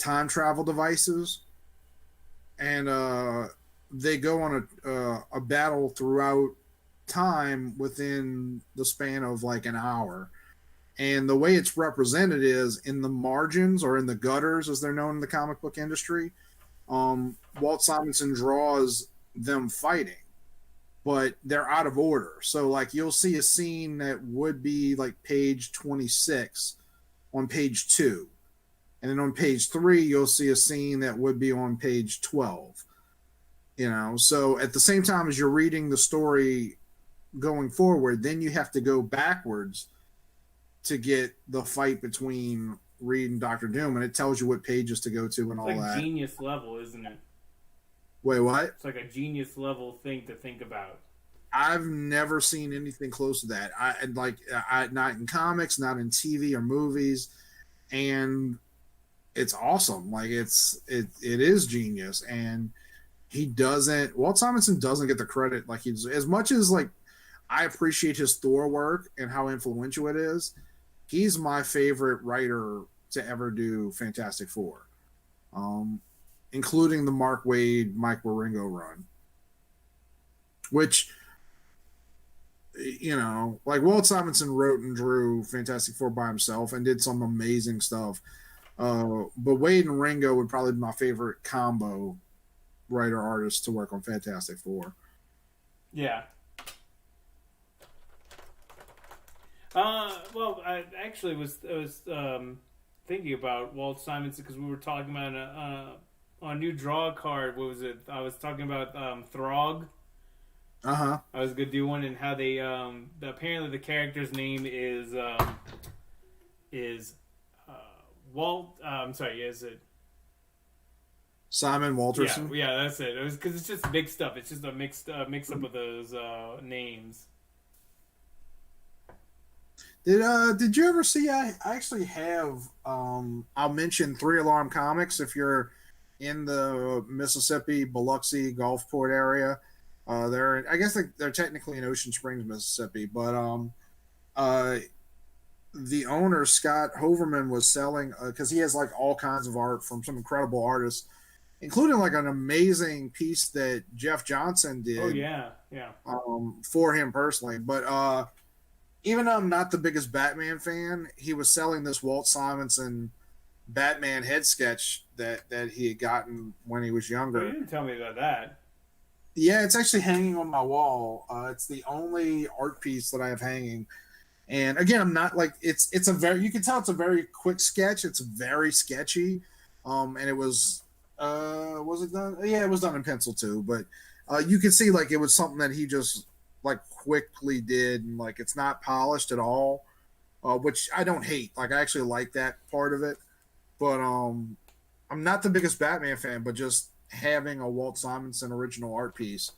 time travel devices, and they go on a battle throughout time within the span of like an hour. And the way it's represented is in the margins, or in the gutters, as they're known in the comic book industry. Walt Simonson draws them fighting, but they're out of order. So, like, you'll see a scene that would be like page 26 on page 2. And then on page 3, you'll see a scene that would be on page 12. You know, so at the same time as you're reading the story going forward, then you have to go backwards to get the fight between Reed and Doctor Doom, and it tells you what pages to go to and all that. Genius level, isn't it? Wait, what? It's like a genius level thing to think about. I've never seen anything close to that. I not in comics, not in TV or movies, and it's awesome. Like it is genius, and Walt Simonson doesn't get the credit like he's, as much as like I appreciate his Thor work and how influential it is. He's my favorite writer to ever do Fantastic Four, including the Mark Waid, Mike Wieringo run, which, you know, like Walt Simonson wrote and drew Fantastic Four by himself and did some amazing stuff. But Waid and Ringo would probably be my favorite combo writer artist to work on Fantastic Four. Yeah. Well, I actually was thinking about Walt Simonson because we were talking about a new draw card. What was it? I was talking about Throg. I was gonna do one, and how they apparently the character's name is Walt. I'm sorry, is it Simon Walterson? Yeah, that's it. It was because it's just mixed up. It's just a mix up of those names. Did you ever see? I actually have. I'll mention 3 Alarm Comics if you're in the Mississippi, Biloxi, Gulfport area. I guess they're technically in Ocean Springs, Mississippi, but the owner Scott Hoverman was selling because he has like all kinds of art from some incredible artists, including like an amazing piece that Jeff Johnson did. Oh yeah. For him personally, but even though I'm not the biggest Batman fan, he was selling this Walt Simonson Batman head sketch that he had gotten when he was younger. Oh, you didn't tell me about that. Yeah, it's actually hanging on my wall. It's the only art piece that I have hanging. And again, I'm not like it's a very, you can tell it's a very quick sketch. It's very sketchy. And it was it done? Yeah, it was done in pencil too, but you can see like it was something that he just like quickly did, and like it's not polished at all, which I don't hate. Like I actually like that part of it, but I'm not the biggest Batman fan, but just having a Walt Simonson original art piece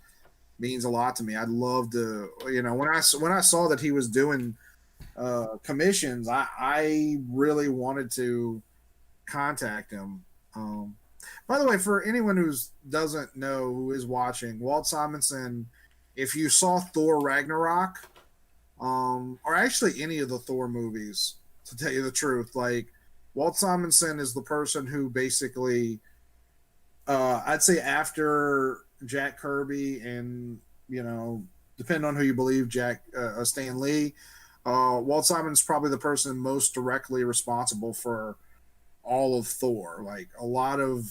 means a lot to me. I'd love to, you know, when I saw that he was doing commissions, I really wanted to contact him. By the way, for anyone who doesn't know, who is watching, Walt Simonson, if you saw Thor Ragnarok, or actually any of the Thor movies, to tell you the truth, like Walt Simonson is the person who basically, I'd say after Jack Kirby and, you know, depending on who you believe, Stan Lee, Walt Simon's probably the person most directly responsible for all of Thor. Like a lot of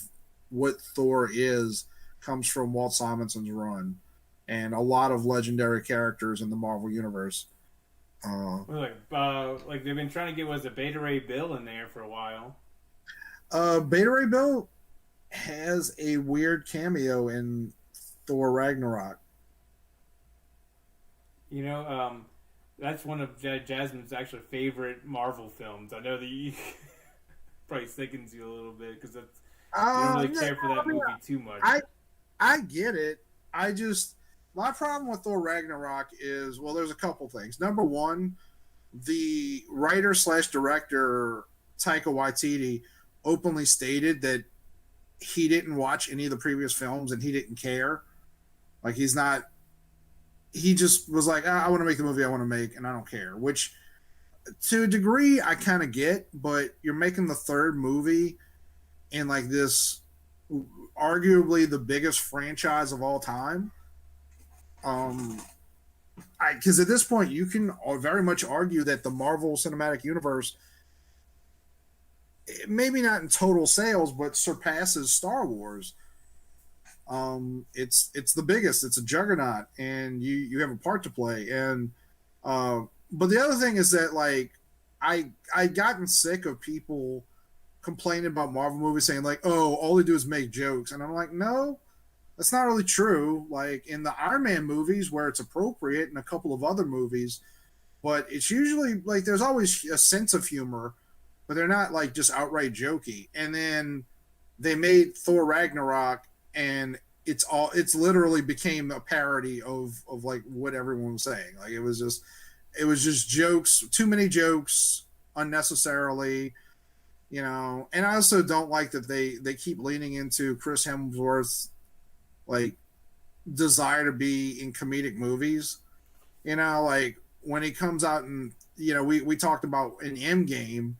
what Thor is comes from Walt Simonson's run, and a lot of legendary characters in the Marvel universe. Like they've been trying to get Beta Ray Bill in there for a while. Beta Ray Bill has a weird cameo in Thor Ragnarok. You know, that's one of Jasmine's actually favorite Marvel films. I know that you probably sickens you a little bit because that's you don't really care for that movie too much. I get it. My problem with Thor Ragnarok is, well, there's a couple things. Number one, the writer/director Taika Waititi openly stated that he didn't watch any of the previous films and he didn't care. Like he just was like, I want to make the movie I want to make and I don't care, which to a degree I kind of get, but you're making the third movie in like this arguably the biggest franchise of all time. Um, because at this point you can very much argue that the Marvel Cinematic Universe, maybe not in total sales, but surpasses Star Wars. It's the biggest. It's a juggernaut, and you have a part to play. And but the other thing is that like I gotten sick of people complaining about Marvel movies saying like, oh, all they do is make jokes, and I'm like, no, that's not really true. Like in the Iron Man movies where it's appropriate, and a couple of other movies, but it's usually like there's always a sense of humor, but they're not like just outright jokey. And then they made Thor Ragnarok, and it's literally became a parody of like what everyone was saying. Like it was just jokes, too many jokes unnecessarily, you know. And I also don't like that they keep leaning into Chris Hemsworth's like desire to be in comedic movies, you know, like when he comes out and we talked about in Endgame.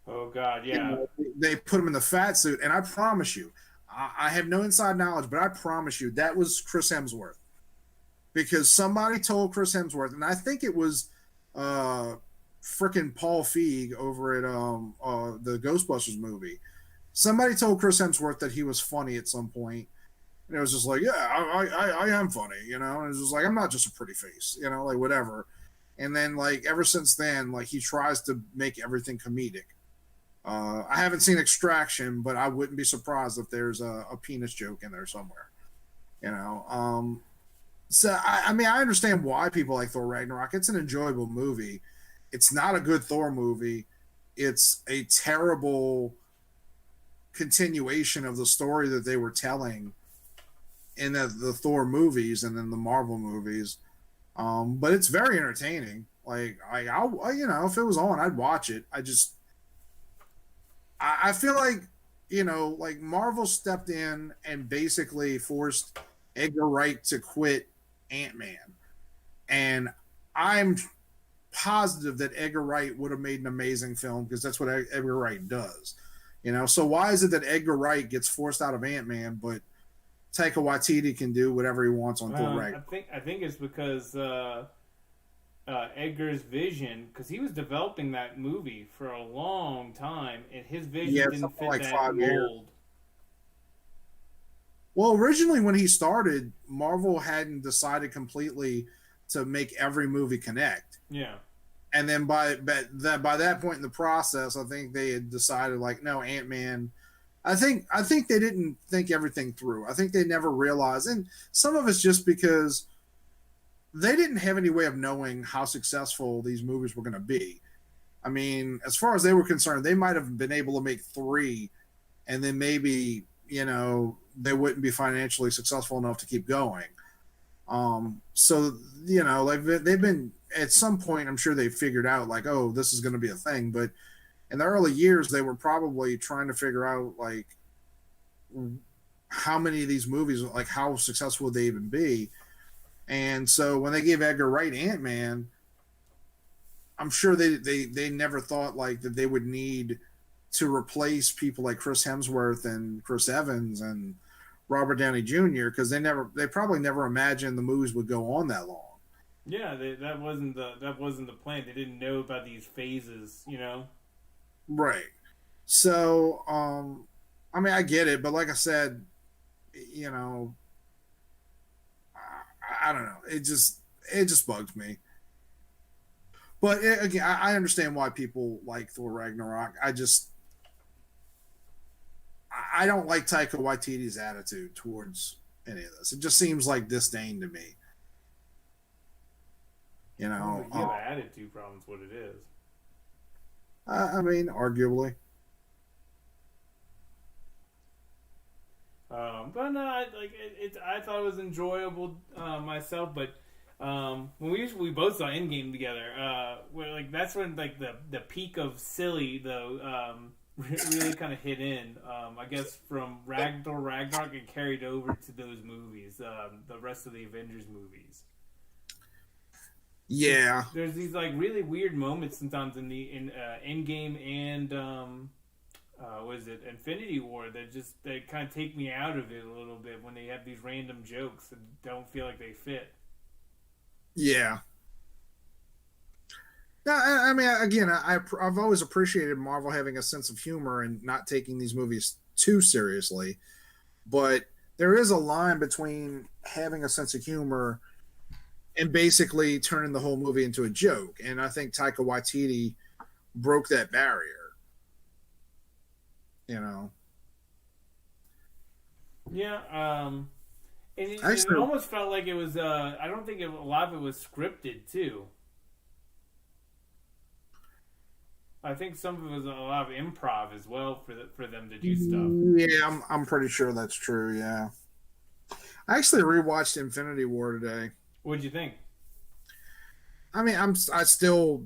Oh God, yeah. You know, they put him in the fat suit, and I promise you, I have no inside knowledge, but I promise you that was Chris Hemsworth, because somebody told Chris Hemsworth, and I think it was freaking Paul Feig over at the Ghostbusters movie. Somebody told Chris Hemsworth that he was funny at some point, and it was just like, yeah, I am funny, you know. And it was just like, I'm not just a pretty face, you know, like whatever. And then like ever since then, like he tries to make everything comedic. I haven't seen Extraction, but I wouldn't be surprised if there's a penis joke in there somewhere. You know, so I mean, I understand why people like Thor Ragnarok. It's an enjoyable movie. It's not a good Thor movie. It's a terrible continuation of the story that they were telling in the Thor movies and then the Marvel movies. But it's very entertaining. Like you know, if it was on, I'd watch it. I feel like, you know, like Marvel stepped in and basically forced Edgar Wright to quit Ant-Man. And I'm positive that Edgar Wright would have made an amazing film, because that's what Edgar Wright does. You know, so why is it that Edgar Wright gets forced out of Ant-Man, but Taika Waititi can do whatever he wants on Thor Ragnarok? I think it's because Edgar's vision, because he was developing that movie for a long time, and his vision didn't fit like that mold. Years. Well, originally when he started, Marvel hadn't decided completely to make every movie connect. Yeah. And then by that point in the process, I think they had decided like, no, Ant-Man. I think they didn't think everything through. I think they never realized, and some of it's just because they didn't have any way of knowing how successful these movies were going to be. I mean, as far as they were concerned, they might have been able to make 3, and then maybe, you know, they wouldn't be financially successful enough to keep going. So, you know, like they've been, at some point, I'm sure they figured out like, oh, this is going to be a thing. But in the early years, they were probably trying to figure out like how many of these movies, like how successful would they even be. And so when they gave Edgar Wright Ant-Man, I'm sure they never thought like that they would need to replace people like Chris Hemsworth and Chris Evans and Robert Downey Jr., because they probably never imagined the movies would go on that long. Yeah, that wasn't the plan. They didn't know about these phases, you know. Right. So, I mean, I get it, but like I said, you know, I don't know. It just bugs me. But again, I understand why people like Thor Ragnarok. I don't like Taika Waititi's attitude towards any of this. It just seems like disdain to me. You know, you have an attitude problem. Is what it is. I mean, arguably. But no, I thought it was enjoyable myself. But when we both saw Endgame together, like that's when like the peak of silly though really kind of hit in. I guess from Ragnarok it carried over to those movies, the rest of the Avengers movies. Yeah, there's these like really weird moments sometimes in Endgame and was it Infinity War that just they kind of take me out of it a little bit when they have these random jokes that don't feel like they fit. Yeah. No, I mean, again, I've always appreciated Marvel having a sense of humor and not taking these movies too seriously. But there is a line between having a sense of humor and basically turning the whole movie into a joke. And I think Taika Waititi broke that barrier. You know. Yeah. It almost felt like it was. I don't think a lot of it was scripted too. I think some of it was a lot of improv as well for them to do stuff. Yeah, I'm pretty sure that's true. Yeah. I actually rewatched Infinity War today. What'd you think? I mean, I still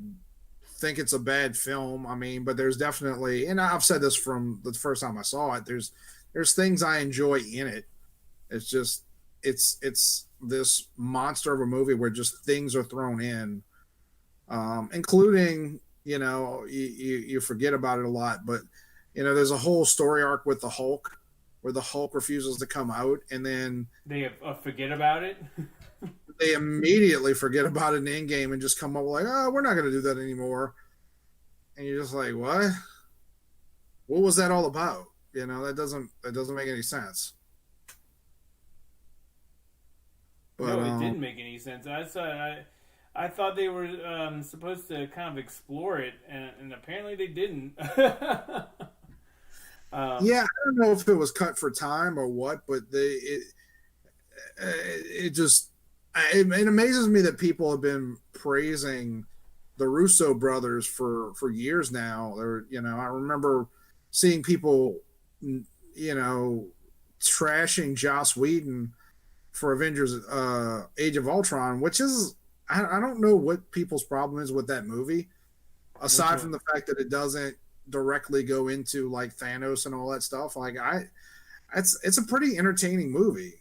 think it's a bad film. I mean, but there's definitely, and I've said this from the first time I saw it. There's things I enjoy in it. It's just it's this monster of a movie where just things are thrown in, including you forget about it a lot, but there's a whole story arc with the Hulk where the Hulk refuses to come out, and then they forget about it. They immediately forget about it in Endgame and just come up like, oh, we're not going to do that anymore. And you're just like, what? What was that all about? That doesn't make any sense. But, no, it didn't make any sense. I thought they were supposed to kind of explore it, and apparently they didn't. Yeah, I don't know if it was cut for time or what, but it amazes me that people have been praising the Russo brothers for years now. I remember seeing people, trashing Joss Whedon for Avengers Age of Ultron, which is, I don't know what people's problem is with that movie, aside from the fact that it doesn't directly go into like Thanos and all that stuff. Like it's a pretty entertaining movie,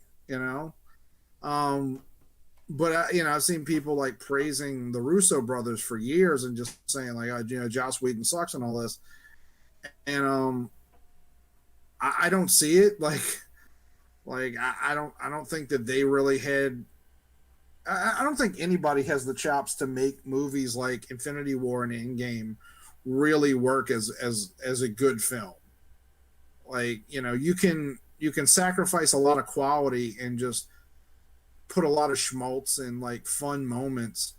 but I've seen people like praising the Russo brothers for years and just saying like, Joss Whedon sucks and all this, and I don't see it. I don't think that they really had. I don't think anybody has the chops to make movies like Infinity War and Endgame really work as a good film. Like, you can sacrifice a lot of quality and just put a lot of schmaltz and like fun moments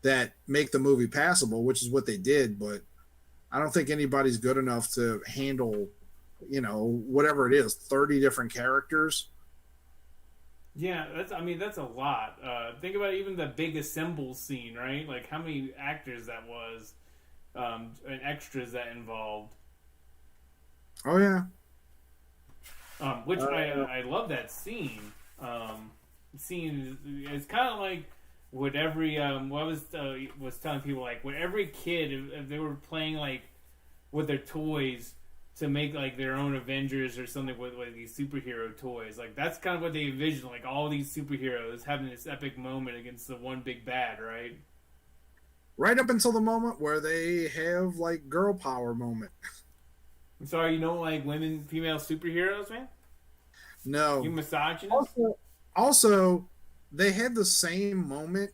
that make the movie passable, which is what they did. But I don't think anybody's good enough to handle, whatever it is, 30 different characters. Yeah, that's a lot. Think about even the big assemble scene, right? Like how many actors that was, and extras that involved. Oh yeah. Which I love that scene. Scene is kind of like what every what I was telling people, like what every kid, if they were playing like with their toys to make like their own Avengers or something with like these superhero toys, like that's kind of what they envision, like all these superheroes having this epic moment against the one big bad, right? Right up until the moment where they have like girl power moment. I'm sorry, you don't like female superheroes, man? No. You misogynist? Also, they had the same moment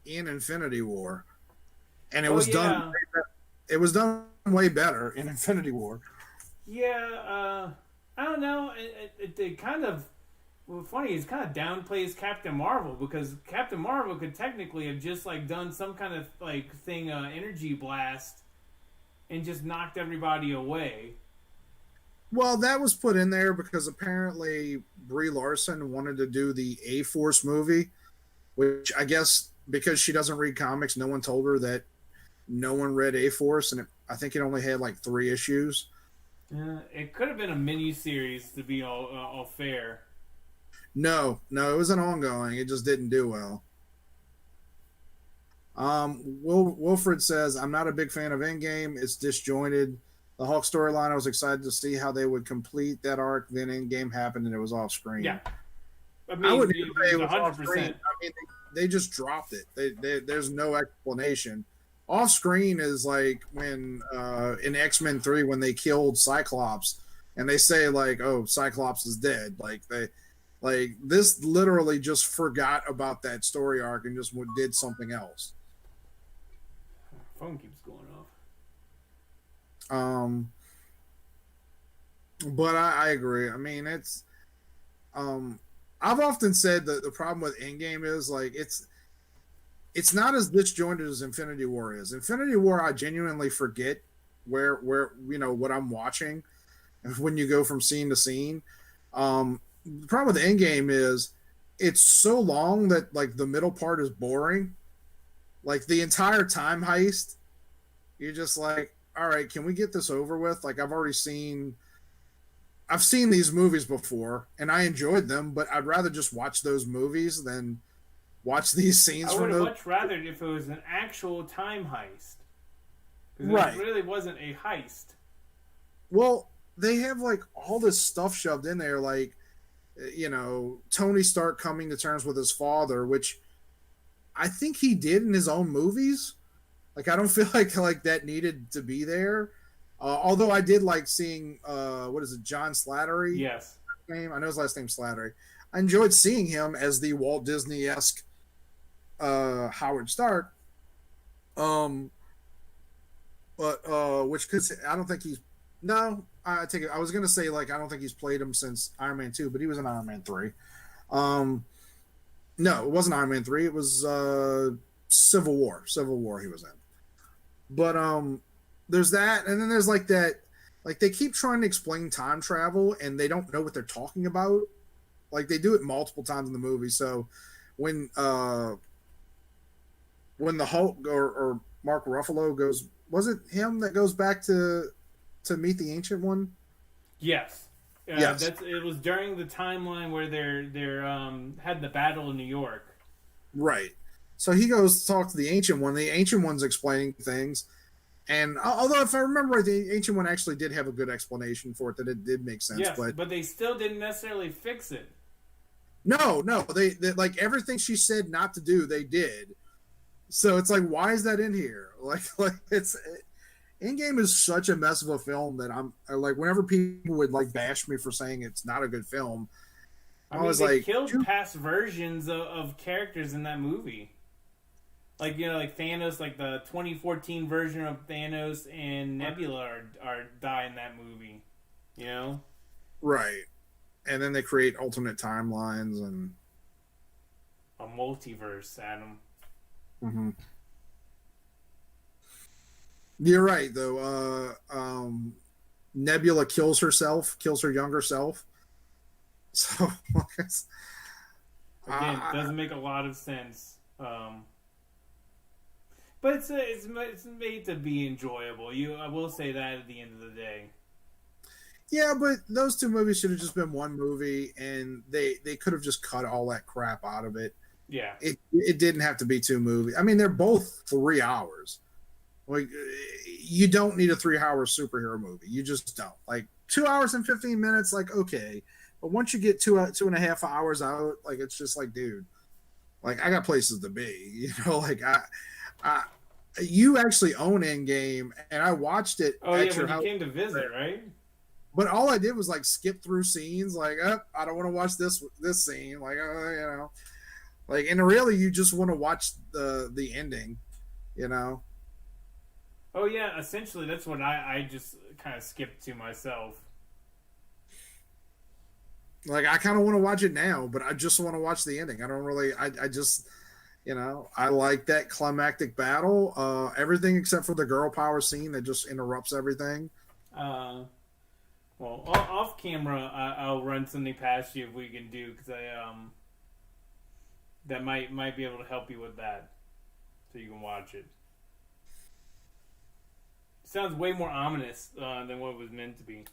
in Infinity War, and it was done. It was done way better in Infinity War. Yeah, I don't know. It kind of, funny. It's kind of downplays Captain Marvel, because Captain Marvel could technically have just like done some kind of like thing, energy blast, and just knocked everybody away. Well, that was put in there because apparently Brie Larson wanted to do the A-Force movie, which I guess because she doesn't read comics, no one told her that no one read A-Force, and I think it only had like 3 issues. It could have been a mini-series, to be all fair. No, it was an ongoing. It just didn't do well. Wilfred says, I'm not a big fan of Endgame. It's disjointed. The Hulk storyline, I was excited to see how they would complete that arc. Then Endgame happened and it was off screen. Yeah. I wouldn't say it was 100%. Off screen. I mean, they just dropped it. There's no explanation. off screen is like when in X-Men 3 when they killed Cyclops and they say like, "Oh, Cyclops is dead." Like this literally just forgot about that story arc and just did something else. Phone keeps going off. Um, but I agree. I mean, it's I've often said that the problem with Endgame is like it's not as disjointed as Infinity War is. Infinity War, I genuinely forget where you know what I'm watching when you go from scene to scene. The problem with Endgame is it's so long that like the middle part is boring. Like the entire time heist, you're just like, all right, can we get this over with? Like I've seen these movies before and I enjoyed them, but I'd rather just watch those movies than watch these scenes I would from have those. much rather if it was an actual time heist. Because Right. it really wasn't a heist. Well, they have like all this stuff shoved in there, like you know, Tony Stark coming to terms with his father, which I think he did in his own movies. Like I don't feel like that needed to be there. Although I did like seeing what is it, John Slattery? Yes. Name I know his last name's Slattery. I enjoyed seeing him as the Walt Disney esque Howard Stark. Um, but which could I don't think he's no. I take it. I was gonna say like I don't think he's played him since Iron Man 2, but he was in Iron Man 3. Um, no, it wasn't Iron Man 3. It was Civil War. Civil War he was in. But there's that, and then there's like that. Like they keep trying to explain time travel, and they don't know what they're talking about. Like they do it multiple times in the movie. So when when the Hulk or Mark Ruffalo goes, was it him that goes back to meet the Ancient One? Yes. Yes. It was during the timeline where they're had the battle in New York. Right. So he goes to talk to the Ancient One. The Ancient One's explaining things. And although, if I remember right, the Ancient One actually did have a good explanation for it, that it did make sense. Yes, but they still didn't necessarily fix it. No, they like everything she said not to do, they did. So it's like, why is that in here? Like Endgame is such a mess of a film that I like whenever people would like bash me for saying it's not a good film. I mean, they killed past versions of characters in that movie. Like, you know, like Thanos, like the 2014 version of Thanos and Nebula are die in that movie. You know? Right. And then they create alternate timelines and a multiverse, Adam. Mm-hmm. You're right, though. Nebula kills her younger self. So, again, it doesn't make a lot of sense. But it's made to be enjoyable. I will say that at the end of the day. Yeah, but those two movies should have just been one movie, and they could have just cut all that crap out of it. Yeah, it didn't have to be two movies. I mean, they're both 3 hours. Like, you don't need a 3-hour superhero movie. You just don't. Like 2 hours and 15 minutes, like okay, but once you get 2.5 hours out, like it's just like, dude, like I got places to be. You know, like I you actually own Endgame, and I watched it. Oh yeah, when you came to visit, right? But all I did was like skip through scenes. Like, I don't want to watch this scene. Like, you know, like, and really, you just want to watch the ending. You know. Oh yeah, essentially that's what I just kind of skipped to myself. Like I kind of want to watch it now, but I just want to watch the ending. I don't really. I just, you know, I like that climactic battle. Everything except for the girl power scene that just interrupts everything. Well, off camera, I'll run something past you if we can do, because that might be able to help you with that, so you can watch it. Sounds way more ominous than what it was meant to be.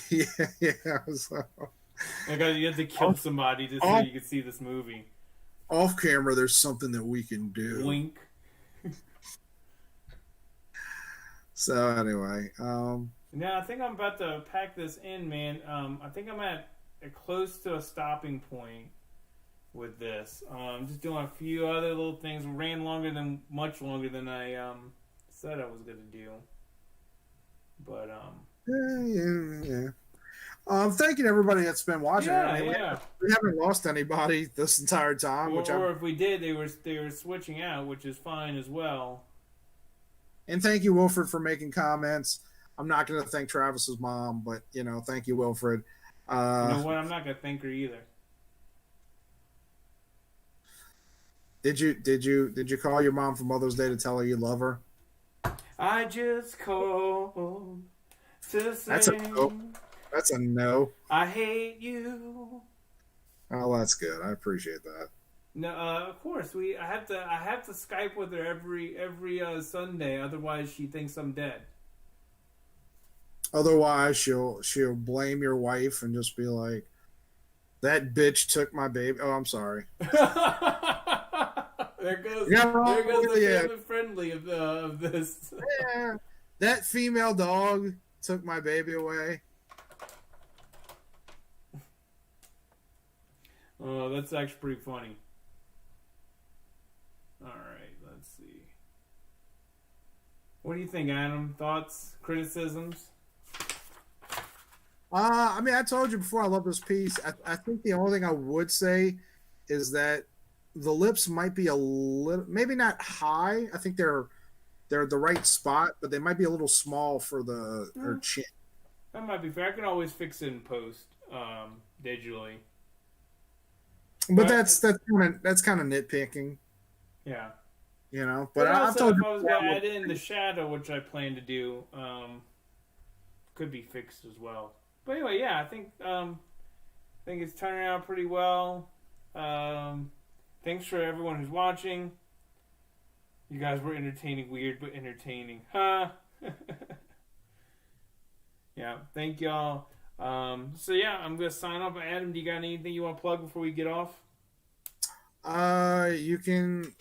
Yeah. So. Like you have to kill somebody just so you can see this movie. Off camera, there's something that we can do. Wink. So anyway, yeah, I think I'm about to pack this in, man. I think I'm at close to a stopping point. with this. Just doing a few other little things. Ran much longer than I said I was gonna do. But yeah. Thank you to everybody that's been watching. Yeah, I mean, we haven't lost anybody this entire time. Or if we did, they were switching out, which is fine as well. And thank you, Wilfred, for making comments. I'm not going to thank Travis's mom, but thank you, Wilfred. You know what? I'm not going to thank her either. Did you call your mom for Mother's Day to tell her you love her? I just called to say. That's a no. That's a no. I hate you. Oh, that's good. I appreciate that. No, of course I have to Skype with her every Sunday. Otherwise, she thinks I'm dead. Otherwise, she'll blame your wife and just be like, "That bitch took my baby." Oh, I'm sorry. There goes the family friendly of this. Yeah, that female dog took my baby away. Oh, that's actually pretty funny. All right, let's see. What do you think, Adam? Thoughts, criticisms? I mean, I told you before, I love this piece. I think the only thing I would say is that the lips might be a little, maybe not high. I think they're the right spot, but they might be a little small for her chin. That might be fair. I can always fix it in post, digitally. But that's kind of nitpicking. Yeah. But also, I've told if you I was going to add in the shadow, which I plan to do, could be fixed as well. But anyway, yeah, I think it's turning out pretty well. Thanks for everyone who's watching. You guys were entertaining, weird but entertaining. Huh? Yeah, thank y'all. So yeah, I'm gonna sign off. Adam, do you got anything you want to plug before we get off? You can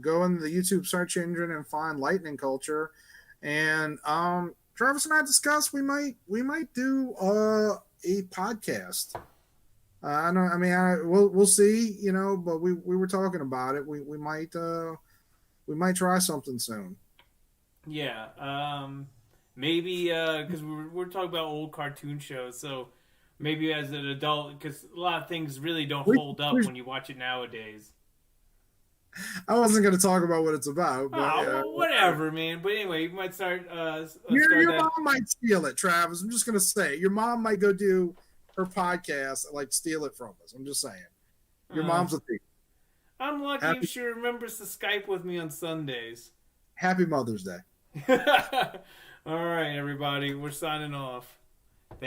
go in the YouTube search engine and find Lightning Culture, and Travis and I discussed we might do a podcast. I don't. I mean, we'll see. But we were talking about it. We might try something soon. Yeah. Maybe because we're talking about old cartoon shows, so maybe as an adult, because a lot of things really don't hold up when you watch it nowadays. I wasn't going to talk about what it's about, but well, whatever, man. But anyway, you might start. Your mom might steal it, Travis. I'm just going to say your mom might go do her podcast and like steal it from us. I'm just saying. Your mom's a thief. I'm lucky if she remembers to Skype with me on Sundays. Happy Mother's Day. All right, everybody. We're signing off. Thank